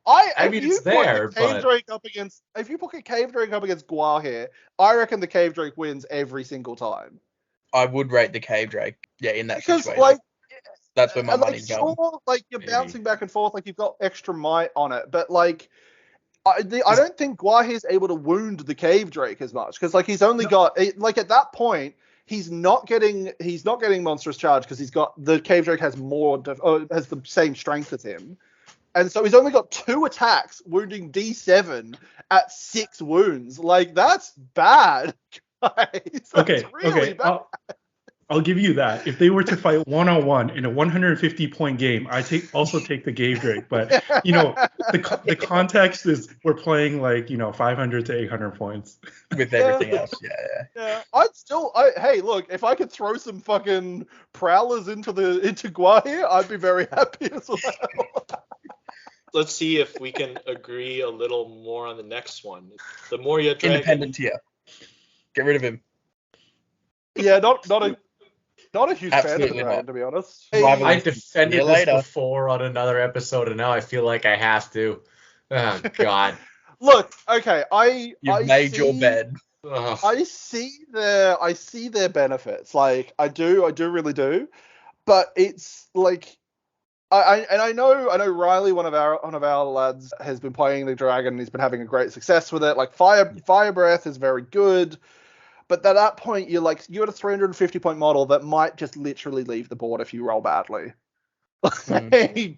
I mean, it's there, if you put a Cave Drake up against Gwaihir, I reckon the Cave Drake wins every single time. I would rate the Cave Drake, in that Because situation. That's where my money's going. Sure, you're bouncing back and forth, you've got extra might on it, but I don't think Gwaihir's able to wound the Cave Drake as much because he's only got at that point he's not getting monstrous charge because he's got the Cave Drake has has the same strength as him, and so he's only got 2 attacks wounding D7 at 6 wounds. That's bad, guys. That's really bad. I'll give you that. If they were to fight 1-on-1 in a 150-point game, also take the Cave Drake. But the context is we're playing 500 to 800 points with everything else. Yeah. Hey, look, if I could throw some fucking prowlers into Gwaihir, I'd be very happy as well. Let's see if we can agree a little more on the next one. The Moria Dragon. Independent tier. Get rid of him. Yeah, not a huge Absolutely fan of the dragon, to be honest. I defended this before on another episode, and now I feel like I have to. Oh God. Look, okay, You've made your bed. Ugh. I see their benefits. I do really do. But it's I know Riley, one of our lads, has been playing the dragon and he's been having a great success with it. Fire Breath is very good. But at that point, you're at a 350-point model that might just literally leave the board if you roll badly. It's a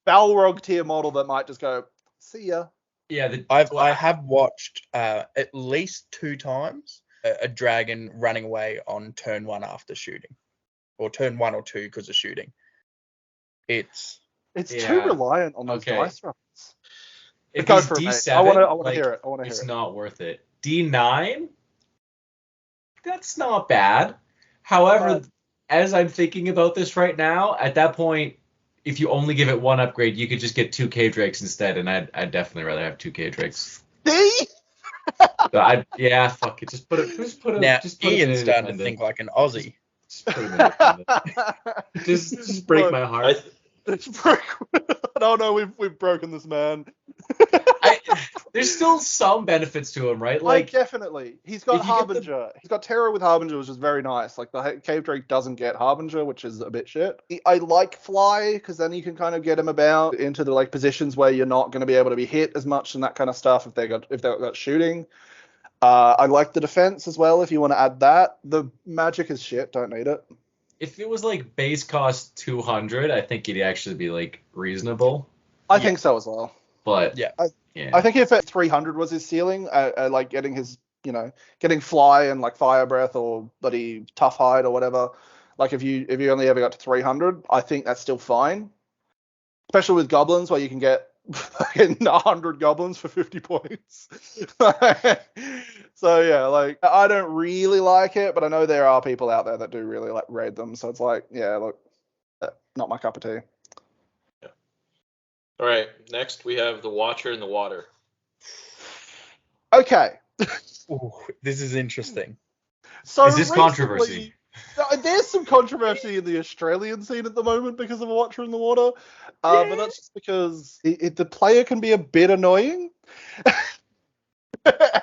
Balrog tier model that might just go, see ya. Yeah, I have watched at least 2 times a dragon running away on turn 1 after shooting, or turn 1 or 2 because of shooting. It's too reliant on those dice rolls. If go he's for it, D7, mate. I want to hear it. It's not worth it. D9, that's not bad. However, as I'm thinking about this right now, at that point, if you only give it 1 upgrade, you could just get 2 Cave Drakes instead, and I'd definitely rather have 2 Cave Drakes. See? Fuck it. Just put it. Now just put Ian's it starting to think like an Aussie. Just put it in independent. just break my heart. No, we've broken this man. There's still some benefits to him, right? Definitely. He's got Harbinger. He's got Terror with Harbinger, which is very nice. The Cave Drake doesn't get Harbinger, which is a bit shit. I like Fly, because then you can kind of get him about into the positions where you're not going to be able to be hit as much and that kind of stuff if they've got shooting. I like the defense as well, if you want to add that. The magic is shit, don't need it. If it was base cost 200, I think it'd actually be reasonable. I think so as well. But I think if 300 was his ceiling, getting his, getting Fly and Fire Breath or bloody Tough Hide or whatever, if you only ever got to 300, I think that's still fine. Especially with goblins, where you can get 100 goblins for 50 points. So yeah, I don't really like it, but I know there are people out there that do really raid them. So it's not my cup of tea. All right, next we have the Watcher in the Water. Okay. Ooh, this is interesting. So is this controversy? There's some controversy in the Australian scene at the moment because of a Watcher in the Water, but that's just because the player can be a bit annoying.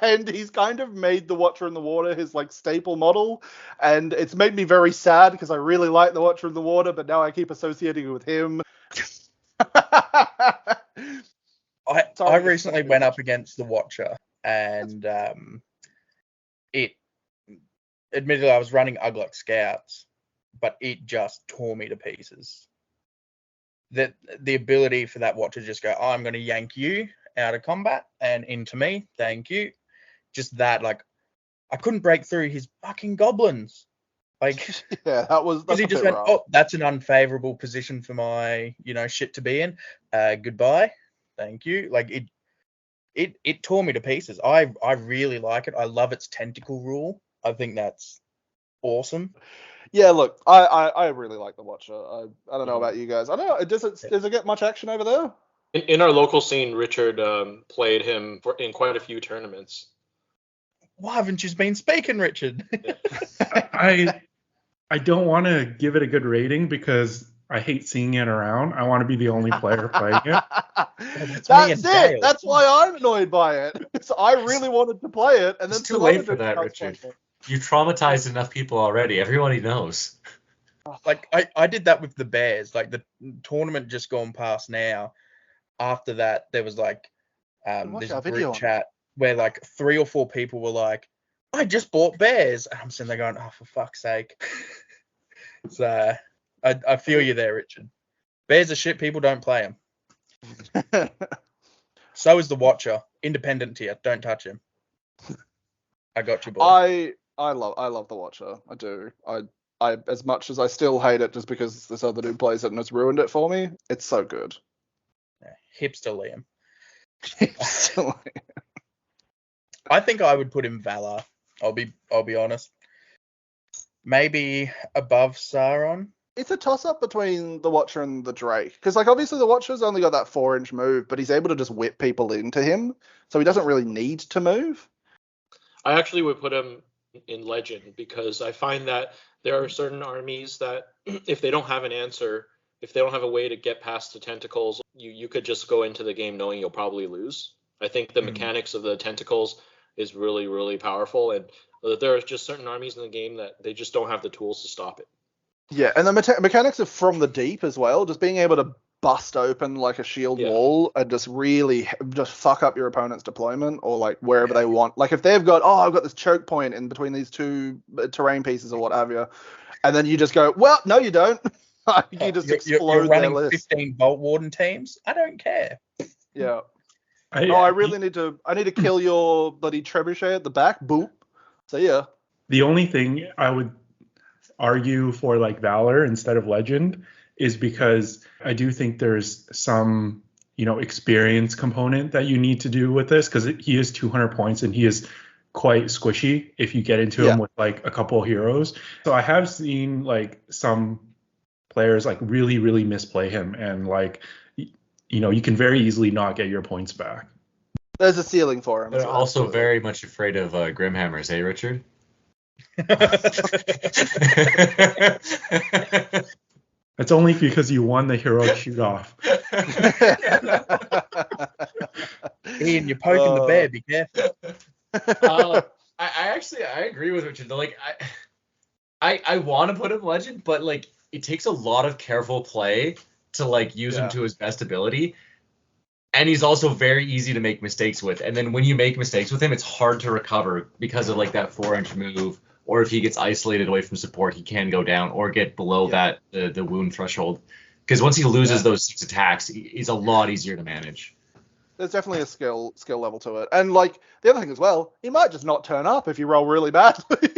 And he's kind of made the Watcher in the Water his like staple model, and it's made me very sad because I really like the Watcher in the Water, but now I keep associating it with him. I recently went up against the Watcher, and admittedly I was running Ugluk Scouts, but it just tore me to pieces. The ability for that Watcher to just go, I'm going to yank you out of combat and into me, thank you. Just that, like, I couldn't break through his fucking goblins. Like, yeah, that's he just went, oh, that's an unfavorable position for my, shit to be in. Goodbye, thank you. Like, it tore me to pieces. I really like it. I love its tentacle rule. I think that's awesome. Yeah, look, I really like the Watcher. I don't know about you guys. I don't know. Does it get much action over there? In our local scene, Richard played him in quite a few tournaments. Why haven't you been speaking, Richard? I don't want to give it a good rating because I hate seeing it around. I want to be the only player playing it. That's it. That's why I'm annoyed by it. So I really wanted to play it, and then it's too late for that, Richard. You traumatized enough people already. Everybody knows. Like I did that with the Bears. Like the tournament just gone past now. After that, there was like this group chat where like 3 or 4 people were like, I just bought Bears. And I'm sitting there going, oh, for fuck's sake. So I feel you there, Richard. Bears are shit. People don't play them. So is the Watcher. Independent tier. Don't touch him. I got you, boy. I love the Watcher. I do. I as much as I still hate it just because this other dude plays it and it's ruined it for me, it's so good. Yeah, hipster Liam. Hipster Liam. I think I would put him Valar. I'll be honest. Maybe above Sauron. It's a toss-up between the Watcher and the Drake. Because, like, obviously the Watcher's only got that 4-inch move, but he's able to just whip people into him, so he doesn't really need to move. I actually would put him in Legend because I find that there are certain armies that if they don't have an answer, if they don't have a way to get past the tentacles, you could just go into the game knowing you'll probably lose. I think the mechanics of the tentacles is really, really powerful, and there are just certain armies in the game that they just don't have the tools to stop it. Yeah, and the mechanics of From the Deep as well, just being able to bust open like a shield wall and just really just fuck up your opponent's deployment or like wherever they want. Like if they've got, I've got this choke point in between these 2 terrain pieces or what have you, and then you just go, well, no, you don't. You just explode you're running their list. 15 Bolt Warden teams. I don't care. Yeah. I need to kill your bloody trebuchet at the back. Boop. See ya. The only thing I would argue for like Valor instead of Legend is because I do think there's some, experience component that you need to do with this because he is 200 points and he is quite squishy if you get into him with like a couple of heroes. So I have seen like some players like really, really misplay him and like, you can very easily not get your points back. There's a ceiling for him. They're also very much afraid of Grimhammers, hey, Richard? That's only because you won the heroic shoot-off. Ian, you're poking the bear. Be careful. I agree with Richard. Like, I want to put him Legend, but like it takes a lot of careful play to like use him to his best ability. And he's also very easy to make mistakes with. And then when you make mistakes with him, it's hard to recover because of like that 4-inch move. Or if he gets isolated away from support, he can go down or get below that the wound threshold. Because once he loses those 6 attacks, he's a lot easier to manage. There's definitely a skill level to it. And like the other thing as well, he might just not turn up if you roll really badly.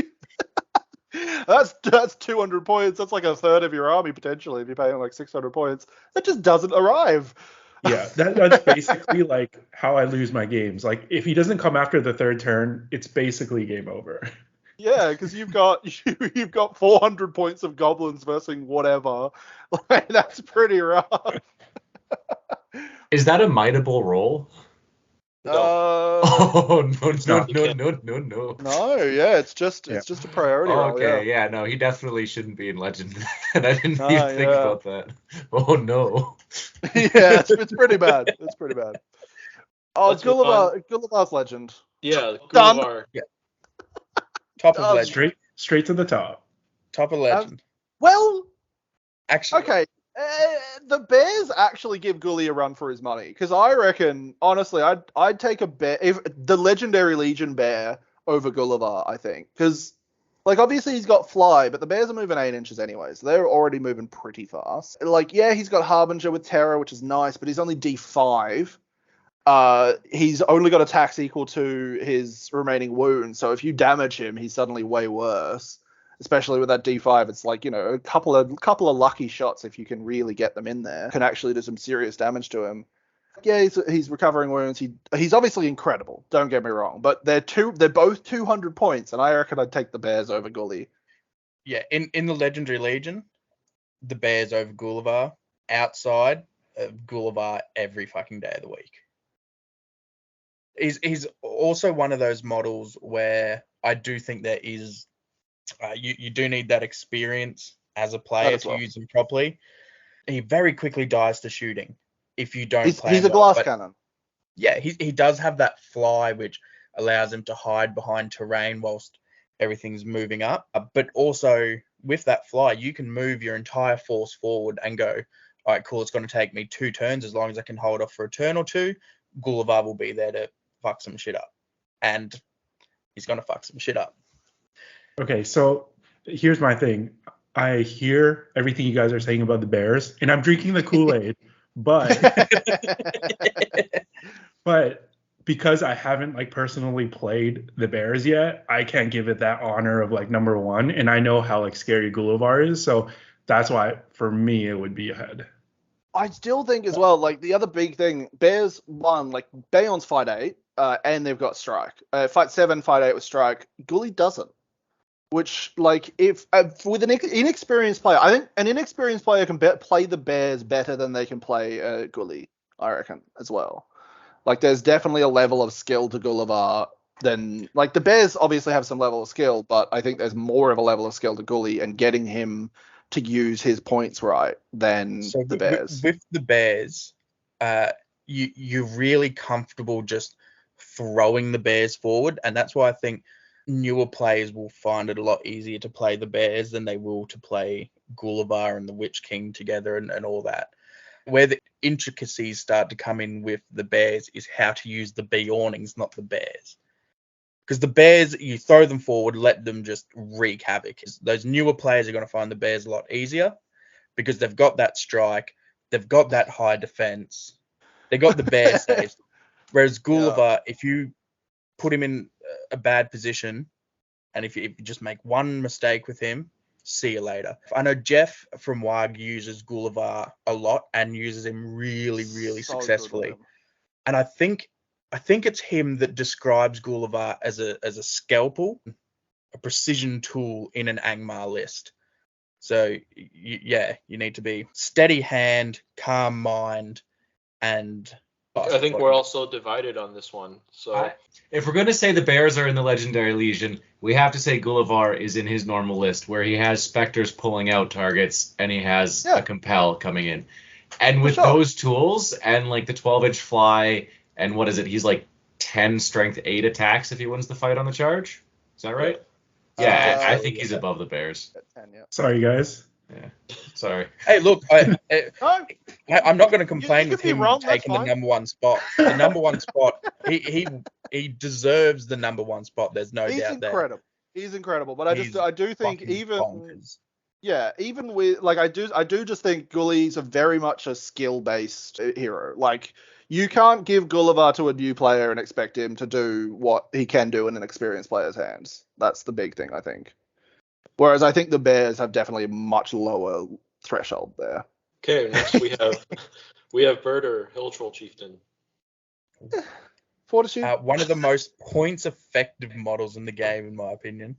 That's 200 points. That's like a third of your army potentially if you're paying like 600 points. That just doesn't arrive. Yeah, that's basically like how I lose my games. Like if he doesn't come after the 3rd turn, it's basically game over. Yeah, because you've got 400 points of goblins versus whatever. Like, that's pretty rough. Is that a mightable roll? No. Oh No. no. No, yeah, it's just Yeah. a priority roll. Okay, Yeah. yeah, no, he definitely shouldn't be in Legend. And I didn't Ah, even think yeah. about that. Oh no. Yeah, it's pretty bad. It's pretty bad. Oh, Let's move on. Gulavhar's legend. Yeah, Done. Gulavhar. Top of legend. Straight to the top. Top of legend. Well, Actually, okay. The Bears actually give Gully a run for his money, because I reckon, honestly, I'd take a bear, if the legendary Legion bear over Gulavhar, I think, because like obviously he's got fly, but the Bears are moving 8 inches anyway, so they're already moving pretty fast. Like, yeah, he's got Harbinger with Terror, which is nice, but he's only D5. He's only got attacks equal to his remaining wounds, so if you damage him, he's suddenly way worse. Especially with that D5, it's like, you know, a couple of lucky shots, if you can really get them in there, can actually do some serious damage to him. Yeah, he's recovering wounds. He's obviously incredible. Don't get me wrong, but they're both 200 points, and I reckon I'd take the Bears over Gully. yeah, in the Legendary Legion, the Bears over Gulavhar. Outside of Gulavhar every fucking day of the week. He's also one of those models where I do think there is you do need that experience as a player to use him properly. He very quickly dies to shooting if you don't play him. He's a glass cannon. Yeah, he does have that fly, which allows him to hide behind terrain whilst everything's moving up. But also with that fly, you can move your entire force forward and go, all right, cool, it's going to take me 2 turns. As long as I can hold off for a turn or two, Gulavhar will be there to fuck some shit up. And he's going to fuck some shit up. Okay, so here's my thing. I hear everything you guys are saying about the Bears, and I'm drinking the Kool-Aid, but because I haven't like personally played the Bears yet, I can't give it that honor of like number 1, and I know how like scary Gulavhar is, so that's why for me it would be ahead. I still think as well, like the other big thing, Bears won, like Beorn's fight 8, and they've got strike. Fight 7, fight 8 with strike. Gully doesn't. Which, like, if with an inexperienced player, I think an inexperienced player can play the Bears better than they can play Gully, I reckon, as well. Like, there's definitely a level of skill to Gulavhar than, like, the Bears obviously have some level of skill, but I think there's more of a level of skill to Gully and getting him to use his points right than the Bears. With the Bears, you're really comfortable just throwing the Bears forward, and that's why I think newer players will find it a lot easier to play the Bears than they will to play Gulavhar and the Witch King together and all that. Where the intricacies start to come in with the Bears is how to use the Beornings, not the Bears. Because the Bears, you throw them forward, let them just wreak havoc. Those newer players are going to find the Bears a lot easier because they've got that strike, they've got that high defense, they got the bear saves. Whereas Gulavhar, if you put him in a bad position, and if you just make one mistake with him, see you later. I know Jeff from WAG uses Gulavhar a lot and uses him really, really successfully. And I think it's him that describes Gulavhar as a scalpel, a precision tool in an Angmar list. So you need to be steady hand, calm mind, and I think we're also divided on this one. So if we're going to say the Bears are in the Legendary Legion, we have to say Gulavhar is in his normal list where he has Spectres pulling out targets and he has a Compel coming in. And with those tools and like the 12-inch fly and what is it? He's like 10 strength 8 attacks if he wins the fight on the charge. Is that right? Yeah, I think he's above the Bears. 10, yeah. Sorry, guys. Yeah, sorry. Hey, look, I'm not going to complain with him taking the number 1 spot. The number 1 spot, he deserves the number 1 spot. There's no doubt there. He's incredible, but I do think even bonkers. Yeah, even with like I do just think Gully's a very much a skill-based hero. Like you can't give Gulavhar to a new player and expect him to do what he can do in an experienced player's hands. That's the big thing, I think. Whereas I think the Bears have definitely a much lower threshold there. Okay, next we have Burhdur, Hill Troll Chieftain. Fortitude. One of the most points effective models in the game, in my opinion.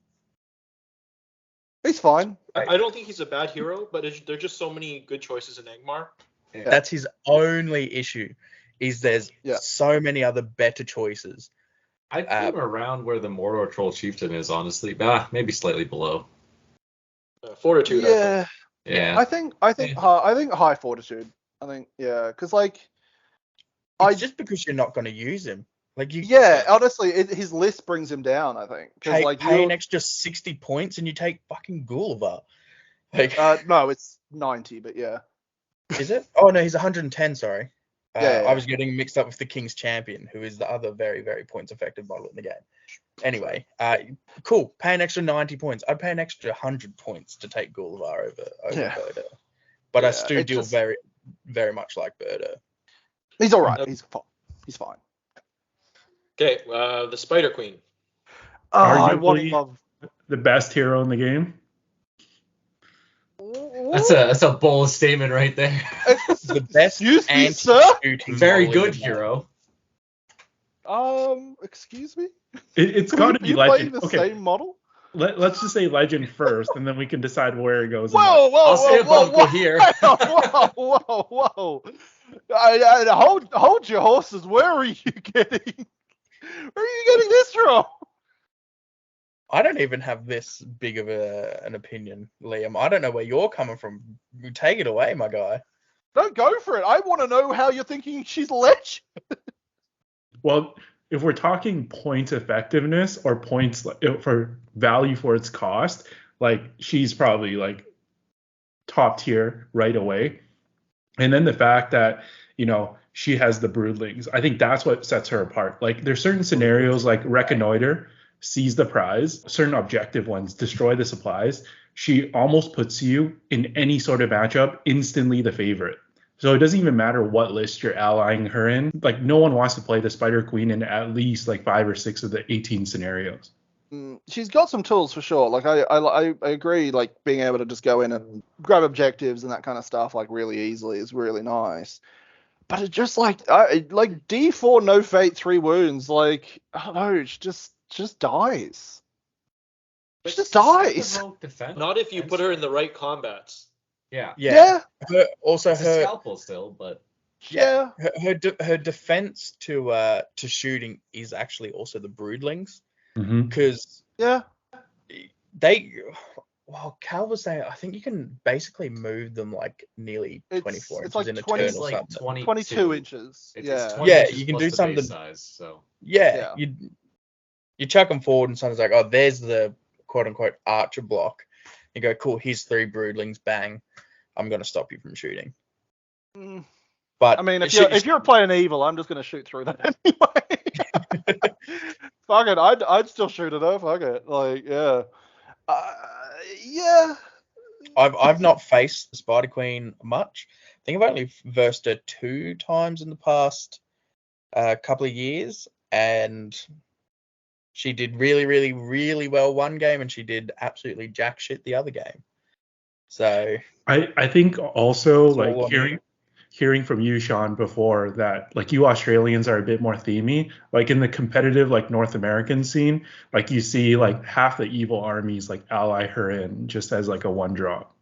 He's fine. I don't think he's a bad hero, but there are just so many good choices in Angmar. Yeah. That's his only issue, is there's so many other better choices. I'd put him around where the Mordor Troll Chieftain is, honestly. Maybe slightly below. Fortitude. Yeah. Yeah. I think high fortitude. I think because like it's just because you're not going to use him. Like you. Yeah, honestly, his list brings him down. I think because like pay an extra 60 points and you take fucking Gulavhar. Like no, it's 90, but yeah. Is it? Oh no, he's 110. Sorry. Yeah. I was getting mixed up with the King's Champion, who is the other very, very points effective model in the game. Anyway, cool. Pay an extra 90 points. I'd pay an extra 100 points to take Gulavhar over Burhdur. But I still do very, very much like Burhdur. He's all right. He's fine. Okay, the Spider Queen. I want to love the best hero in the game. That's a bold statement right there. The best anti-shooting. Very good hero. Excuse me. It's got to be Legend. The same model. Let's just say Legend first, and then we can decide where it goes. I'll say above Gwaihir. Whoa. Hold your horses. Where are you getting? Where are you getting this from? I don't even have this big of an opinion, Liam. I don't know where you're coming from. Take it away, my guy. Don't go for it. I want to know how you're thinking she's Legend. Well, if we're talking points effectiveness or points for value for its cost, like she's probably like top tier right away. And then the fact that, she has the broodlings, I think that's what sets her apart. Like there's certain scenarios like Reconnoiter, seize the prize, certain objective ones, destroy the supplies. She almost puts you in any sort of matchup instantly the favorite. So it doesn't even matter what list you're allying her in. Like no one wants to play the Spider Queen in at least like 5 or 6 of the 18 scenarios. She's got some tools for sure. Like I agree. Like being able to just go in and grab objectives and that kind of stuff like really easily is really nice. But it's just like D4 no fate 3 wounds. Like I don't know. She just dies. She just dies. Not if you put her in the right combats. Yeah. Her scalpel still, but her defense to shooting is actually also the broodlings, because Cal was saying I think you can basically move them like nearly 24 inches in a turn or something. 22 inches. You can do something. Size, so. You chuck them forward and someone's like, oh, there's the quote unquote archer block. You go, cool, here's 3 broodlings, bang. I'm going to stop you from shooting. But I mean, if you're playing evil, I'm just going to shoot through that anyway. Fuck it, I'd still shoot at her. Fuck it, like I've not faced the Spider Queen much. I think I've only versed her 2 times in the past couple of years, and she did really, really, really well one game, and she did absolutely jack shit the other game. So I think also like hearing from you, Sean, before that like you Australians are a bit more themey. Like in the competitive like North American scene, like you see like half the evil armies like ally her in just as like a 1-drop.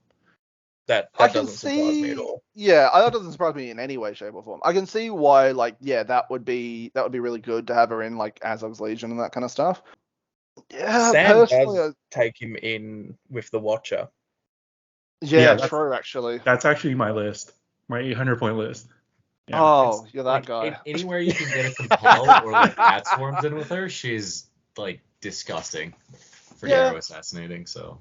That doesn't surprise me at all. Yeah, that doesn't surprise me in any way, shape, or form. I can see why that would be really good to have her in like Azog's Legion and that kind of stuff. Yeah, Sam does take him in with the Watcher. Yeah, true, actually. That's actually my list. My 800-point list. Yeah. Oh, you're that guy. Anywhere you can get a compel or like bat swarms in with her, she's like disgusting for hero assassinating. So,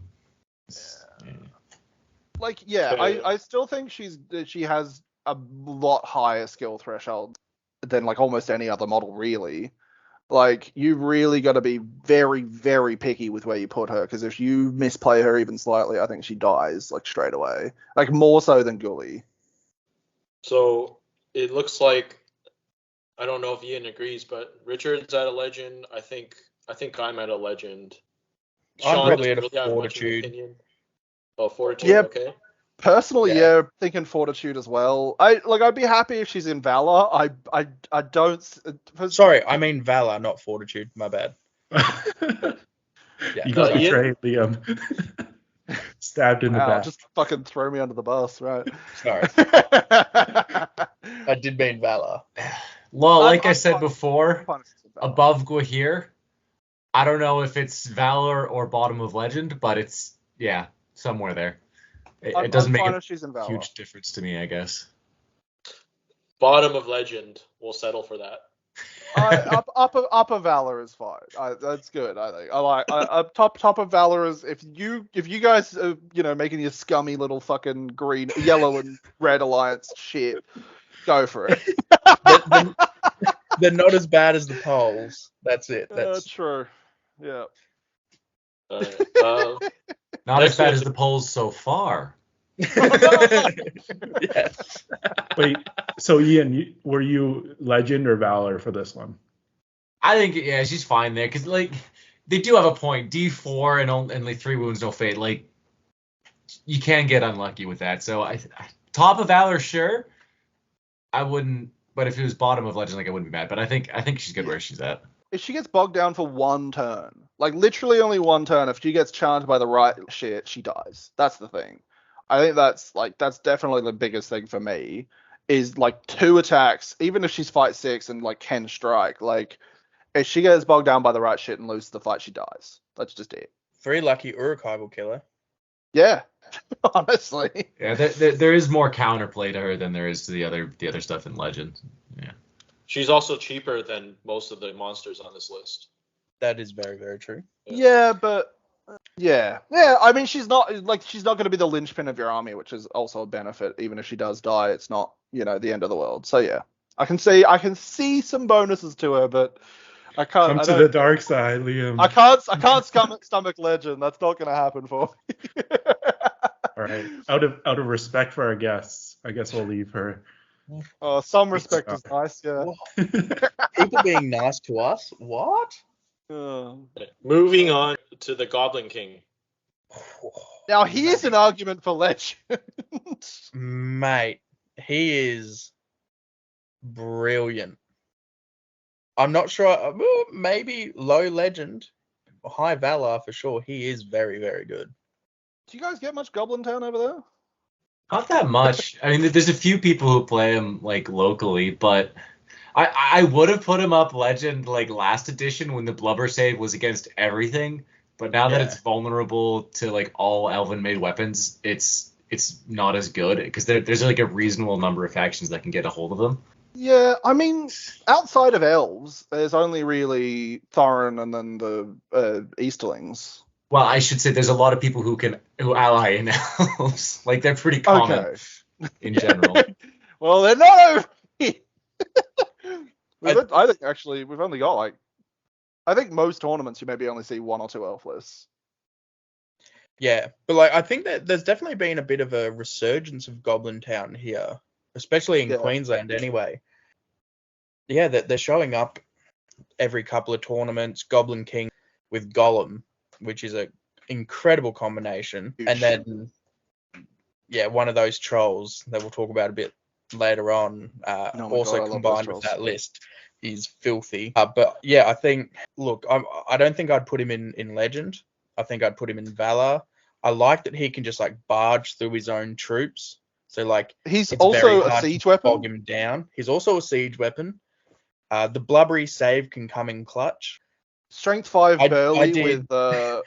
I still think she has a lot higher skill threshold than like almost any other model, really. Like you really got to be very, very picky with where you put her, because if you misplay her even slightly, I think she dies like straight away, like more so than Gully. So it looks like, I don't know if Ian agrees, but Richard's at a legend. I think I'm at a legend. I'm probably at a fortitude. Oh, fortitude. Yeah. Okay. Personally, thinking fortitude as well. I'd be happy if she's in valor. I don't. Sorry, I mean valor, not fortitude. My bad. You got betrayed, Liam. Stabbed in the Wow, back. just fucking throw me under the bus, right? Sorry. I did mean Valor. Well, like I I'm said fine- before, Fine with Valor. above Gwaihir, I don't know if it's Valor or bottom of Legend, but it's, yeah, somewhere there. It doesn't I'm make fine a if she's in Valor. huge difference to me, I guess. Bottom of Legend. We'll settle for that. Upper Valor is fine. That's good. I think. I like top of Valor is if you guys are making your scummy little fucking green, yellow and red alliance shit, go for it. They're not as bad as the polls. That's it. That's True. Yeah. Not Next as bad one as is- the polls so far. yes. Wait, so Ian, were you Legend or Valor for this one? I think, yeah, she's fine there, because, like, they do have a point. D4 and only 3 wounds, no fate. Like, you can get unlucky with that. So, top of Valor, sure. I wouldn't, but if it was bottom of Legend, like, I wouldn't be mad. But I think she's good where she's at. If she gets bogged down for one turn, like literally only one turn, if she gets charged by the right shit, she dies. That's the thing. I think that's definitely the biggest thing for me is like 2 attacks, even if she's fight 6 and like can strike, like if she gets bogged down by the right shit and loses the fight, she dies. That's just it. 3 lucky Uruk-hai will kill her. Yeah, honestly. Yeah, there is more counterplay to her than there is to the other stuff in Legend. Yeah. She's also cheaper than most of the monsters on this list. That is very, very true. Yeah, but yeah. I mean, she's not going to be the linchpin of your army, which is also a benefit. Even if she does die, it's not the end of the world. So yeah, I can see some bonuses to her, but I can't. Come to the dark side, Liam. I can't stomach Legend. That's not going to happen for me. All right. Out of respect for our guests, I guess we'll leave her. Oh, some respect is nice. Yeah. People being nice to us? What? Moving on to the Goblin King. Now here's an argument for Legend. Mate, he is brilliant. I'm not sure. Maybe low Legend, high Valor for sure. He is very, very good. Do you guys get much Goblin Town over there? Not that much. I mean, there's a few people who play him like locally, but I would have put him up Legend like last edition when the blubber save was against everything. But now that it's vulnerable to like all elven made weapons, it's not as good because there's like a reasonable number of factions that can get a hold of him. Yeah, I mean, outside of elves, there's only really Thorin and then the Easterlings. Well, I should say there's a lot of people who ally in elves. Like they're pretty common in general. Well, they're not over here. I think actually we've only got I think most tournaments you maybe only see 1 or 2 elf lists. Yeah, but like I think that there's definitely been a bit of a resurgence of Goblin Town here, especially in Queensland anyway. Yeah, they're showing up every couple of tournaments. Goblin King with Golem, which is an incredible combination. And then, one of those trolls that we'll talk about a bit later on, combined with that list, is filthy. But yeah, I think, look, I don't think I'd put him in Legend. I think I'd put him in Valor. I like that he can just like barge through his own troops. So like he's also a siege weapon. Bog him down. He's also a siege weapon. The blubbery save can come in clutch. Strength 5 Burley with a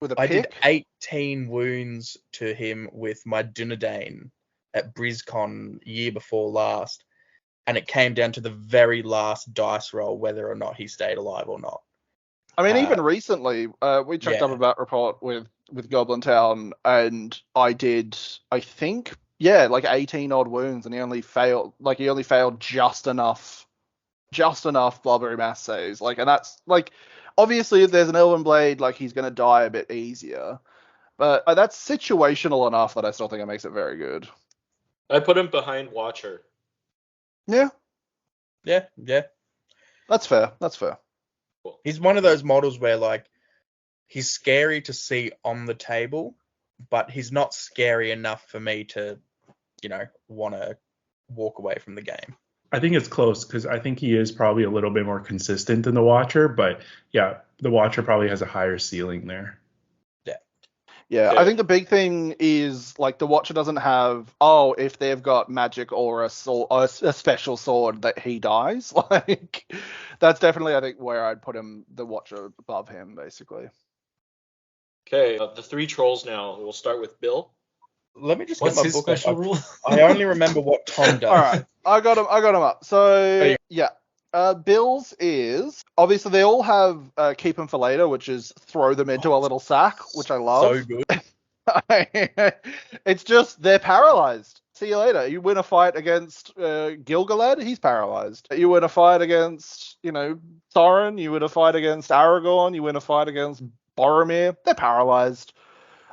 pick. I did 18 wounds to him with my Dunedain at BrizCon year before last, and it came down to the very last dice roll whether or not he stayed alive or not. I mean, even recently, we checked up about report with Goblin Town, and I did, I think, like 18 odd wounds, and he only failed just enough blubbery mass saves. Like, and that's like, obviously, if there's an Elven Blade, like he's gonna die a bit easier, but that's situational enough that I still think it makes it very good. I put him behind Watcher. Yeah. That's fair. Cool. He's one of those models where like he's scary to see on the table, but he's not scary enough for me to, want to walk away from the game. I think it's close because I think he is probably a little bit more consistent than the Watcher, but yeah, the Watcher probably has a higher ceiling there. Yeah, Okay. I think the big thing is like the Watcher doesn't have. Oh, if they've got magic or a sword, or a special sword, that he dies. Like that's definitely, I think, where I'd put him, the Watcher above him, basically. Okay, the three trolls now. We'll start with Bill. Let me just What's get my his book special up. rule? I only remember what Tom does. All right, I got him up. So yeah, Bill's is obviously they all have keep them for later, which is throw them into a little sack, which I love. So good. It's just they're paralyzed. See you later. You win a fight against Gilgalad, he's paralyzed. You win a fight against, Sauron. You win a fight against Aragorn. You win a fight against Boromir. They're paralyzed.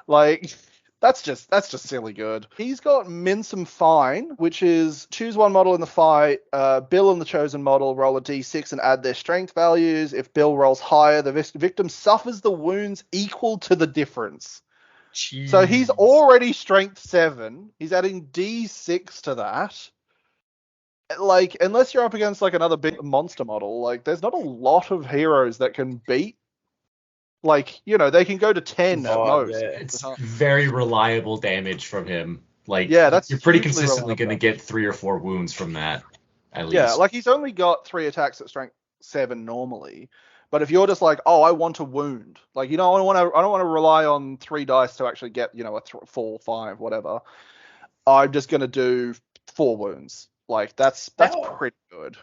Like that's just silly good. He's got Minsome Fine, which is choose one model in the fight. Bill and the chosen model roll a d6 and add their strength values. If Bill rolls higher, the victim suffers the wounds equal to the difference. Jeez. So he's already strength 7. He's adding d6 to that. Like, unless you're up against like another big monster model, like there's not a lot of heroes that can beat. Like, they can go to 10 at most. Yeah. It's very reliable damage from him. Like, Yeah, that's you're pretty hugely consistently going to reliable. get 3 or 4 wounds from that, at least. Yeah, like he's only got 3 attacks at strength 7 normally. But if you're just like, oh, I want a wound, like I don't want to rely on 3 dice to actually get a 4, 5, whatever. I'm just gonna do 4 wounds. Like that's pretty good.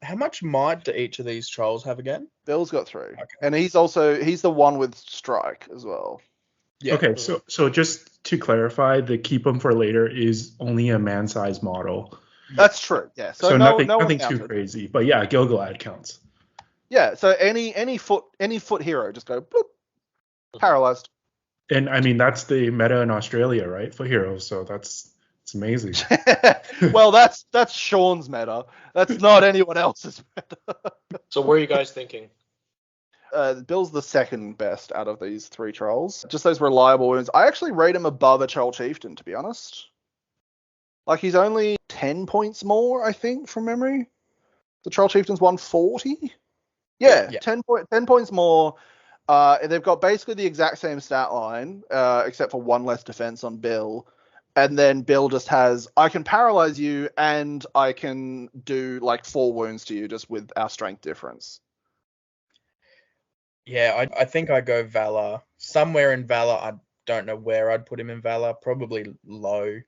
How much might do each of these trolls have again? Bill's got 3, Okay. and he's the one with strike as well. Yeah. Okay, so just to clarify, the keep them for later is only a man-sized model. That's true. Yeah. So no nothing one too counted. crazy. But yeah, Gilgalad counts. Yeah. So any foot hero just go bloop, paralyzed. And I mean that's the meta in Australia, right? For heroes, so it's amazing. Well, that's Sean's meta. That's not anyone else's meta. So what are you guys thinking? Bill's the second best out of these 3 trolls. Just those reliable wounds. I actually rate him above a Troll Chieftain, to be honest. Like he's only 10 points more, I think, from memory. The Troll Chieftain's 140. Yeah. 10 points more. They've got basically the exact same stat line, except for 1 less defense on Bill. And then Bill just has, I can paralyze you and I can do like 4 wounds to you just with our strength difference. Yeah, I think I go Valor. Somewhere in Valor, I don't know where I'd put him in Valor. Probably low.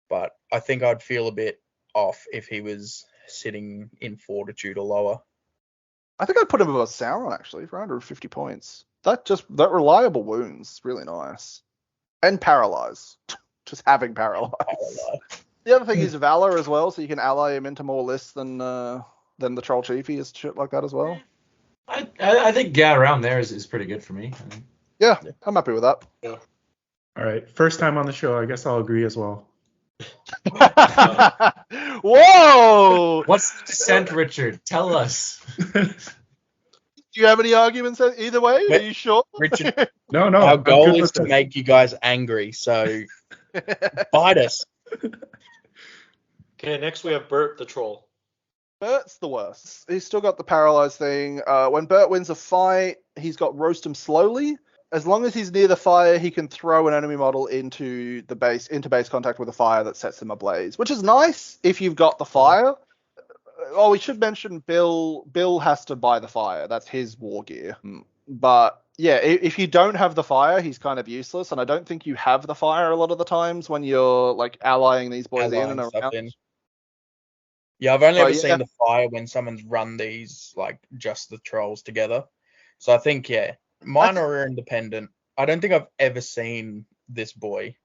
But I think I'd feel a bit off if he was sitting in Fortitude or lower. I think I'd put him above Sauron, actually, for 150 points. That reliable wounds, really nice. And paralyze. Just having paralyze. The other thing is Valor as well, so you can ally him into more lists than the Troll Chiefy is shit like that as well. I think around there is pretty good for me. Yeah, I'm happy with that. Yeah. All right, first time on the show, I guess I'll agree as well. Whoa! What's the dissent, Richard? Tell us. Do you have any arguments either way? Are you sure? Richard, No, our I'm goal good is with to this. make you guys angry, so bite us. Okay, next we have Bert the Troll. Bert's the worst. He's still got the paralyzed thing. When Bert wins a fight, he's got roast him slowly. As long as he's near the fire, he can throw an enemy model into base contact with a fire that sets them ablaze, which is nice if you've got the fire. Oh, we should mention Bill. Bill has to buy the fire. That's his war gear. But yeah, if you don't have the fire, he's kind of useless. And I don't think you have the fire a lot of the times when you're like allying these boys in and around. Yeah, I've only ever yeah. seen the fire when someone's run these, like, just the trolls together. So I think, yeah, mine are independent. I don't think I've ever seen this boy.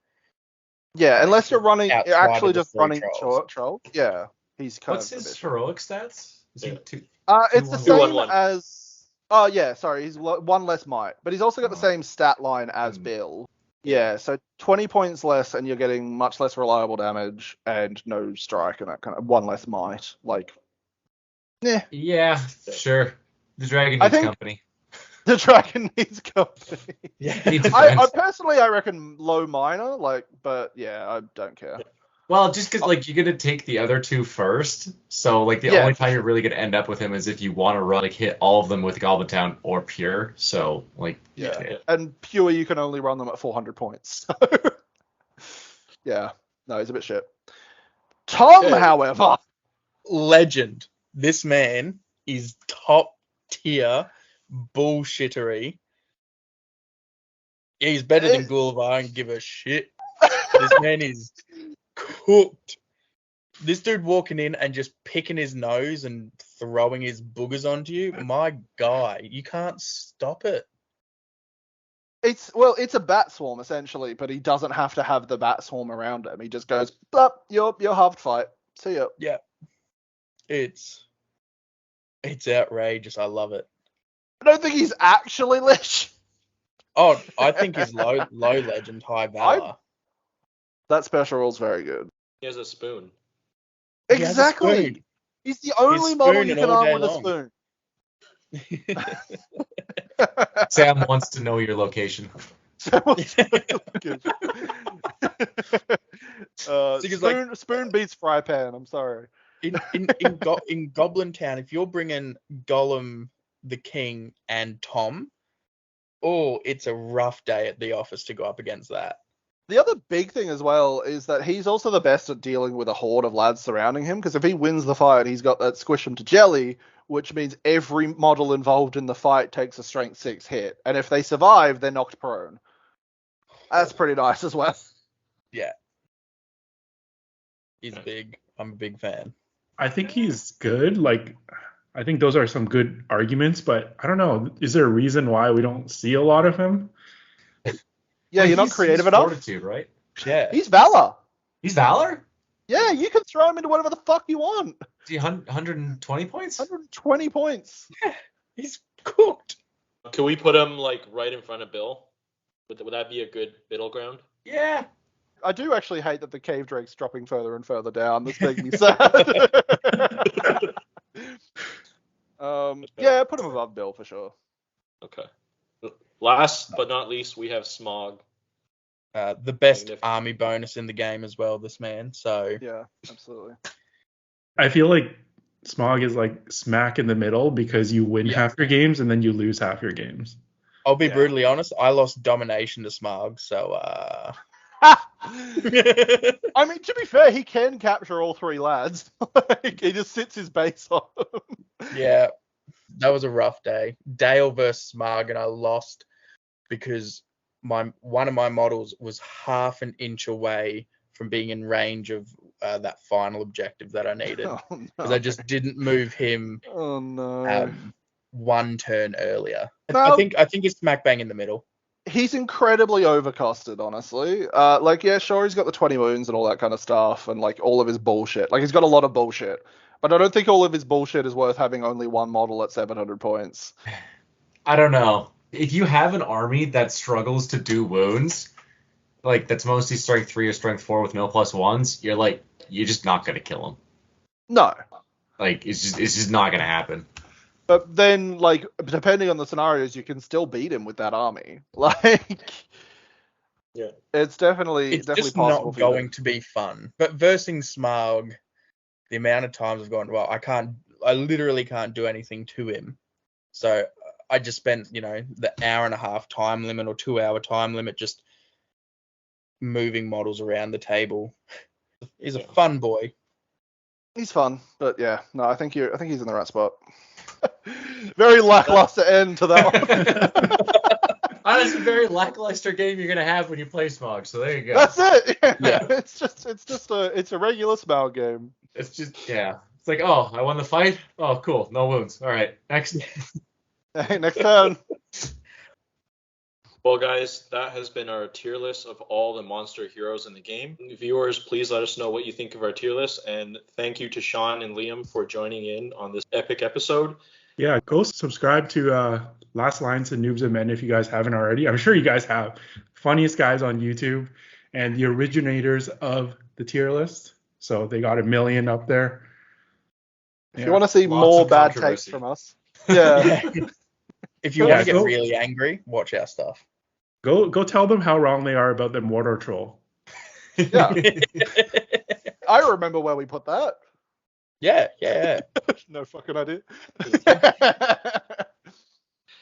Yeah, unless you're running, outside you're actually of the just 3 running trolls. troll. Yeah, he's kind What's of. his heroic stats? Is he Yeah. two? It's the 2-1-1. same as. Oh yeah, sorry, he's 1 less might, but he's also got the same stat line as Bill. Yeah, so 20 points less, and you're getting much less reliable damage and no strike and that kind of 1 less might. Like, Yeah, sure. The dragon I needs think- company. the dragon needs company. Yeah. Needs a I friend. personally, I reckon low minor, but yeah, I don't care. Well, just because like you're gonna take the other two first, so like the only time you're really gonna end up with him is if you want to run like hit all of them with Goblin Town or Pure. So like and Pure you can only run them at 400 points. So yeah, no, he's a bit shit. Tom, however, legend. This man is top tier bullshittery. He's better than Gulavhar and give a shit. This man is cooked. This dude walking in and just picking his nose and throwing his boogers onto you, my guy, you can't stop it. It's a bat swarm essentially, but he doesn't have to have the bat swarm around him. He just goes, you're halved fight. See ya. Yeah. It's outrageous. I love it. I don't think he's actually Lich. Oh, I think he's low legend, high valor. That special role's very good. He has a spoon. Exactly. He's the only model you can arm with a spoon. Sam wants to know your location. Spoon beats fry pan. I'm sorry. In Goblin Town, if you're bringing Gollum, the King, and Tom, it's a rough day at the office to go up against that. The other big thing as well is that he's also the best at dealing with a horde of lads surrounding him, because if he wins the fight, he's got that squish him to jelly, which means every model involved in the fight takes a strength 6 hit, and if they survive, they're knocked prone. That's pretty nice as well. Yeah. He's big. I'm a big fan. I think he's good. Like, I think those are some good arguments, but I don't know. Is there a reason why we don't see a lot of him? Yeah, you're not creative enough. Fortitude, right? Yeah. He's Valor. He's Valor? Yeah, you can throw him into whatever the fuck you want. Is he 120 points? 120 points. Yeah, he's cooked. Can we put him like right in front of Bill? Would that be a good middle ground? Yeah. I do actually hate that the cave drake's dropping further and further down. This makes me sad. Yeah, put him above Bill for sure. Okay. Last but not least, we have Smaug. The best army bonus in the game as well, this man. So yeah, absolutely. I feel like Smaug is like smack in the middle because you win half your games and then you lose half your games. I'll be brutally honest. I lost domination to Smaug, so I mean, to be fair, he can capture all 3 lads. He just sits his base on them. Yeah, that was a rough day. Dale versus Smaug, and I lost because one of my models was half an inch away from being in range of that final objective that I needed. Because I just didn't move him one turn earlier. No. I think he's smack bang in the middle. He's incredibly overcosted, honestly. Sure, he's got the 20 wounds and all that kind of stuff, and like all of his bullshit. Like, he's got a lot of bullshit, but I don't think all of his bullshit is worth having only one model at 700 points. I don't know. If you have an army that struggles to do wounds, like that's mostly strength 3 or strength 4 with no +1s, you're just not gonna kill him. No. Like it's just not gonna happen. But then, like, depending on the scenarios, you can still beat him with that army. Like, yeah, it's definitely just possible. Not going to be fun. But versing Smaug, the amount of times I've gone, well, I literally can't do anything to him. So I just spent, the hour and a half time limit or 2 hour time limit just moving models around the table. He's a fun boy. He's fun, but yeah, no, I think he's in the right spot. Very lackluster end to that one. That's a very lackluster game you're gonna have when you play Smaug. So there you go. That's it. Yeah. It's a regular Smaug game. It's just It's like, oh, I won the fight. Oh, cool. No wounds. All right, next. Hey, next turn. Well, guys, that has been our tier list of all the monster heroes in the game. Viewers, please let us know what you think of our tier list, and thank you to Sean and Liam for joining in on this epic episode. Yeah, go subscribe to Last Lines and Noobs and Men if you guys haven't already. I'm sure you guys have. Funniest guys on YouTube and the originators of the tier list. So they got 1 million up there. If you want to see more bad takes from us. Yeah. If you want to get really angry, watch our stuff. Go tell them how wrong they are about the Mordor troll. Yeah. I remember where we put that. Yeah. No fucking idea.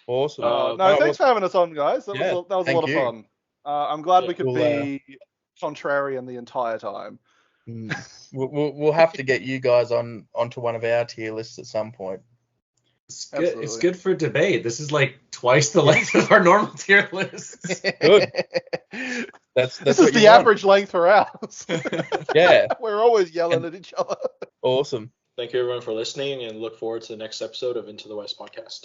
Awesome. No, thanks for having us on, guys. That was a thank lot of you. fun. I'm glad we could We'll, be contrarian the entire time. We'll have to get you guys onto one of our tier lists at some point. It's good. It's good for debate. This is like twice the length of our normal tier lists. Good. This is the average length for ours. Yeah. We're always yelling at each other. Awesome. Thank you everyone for listening, and look forward to the next episode of Into the West podcast.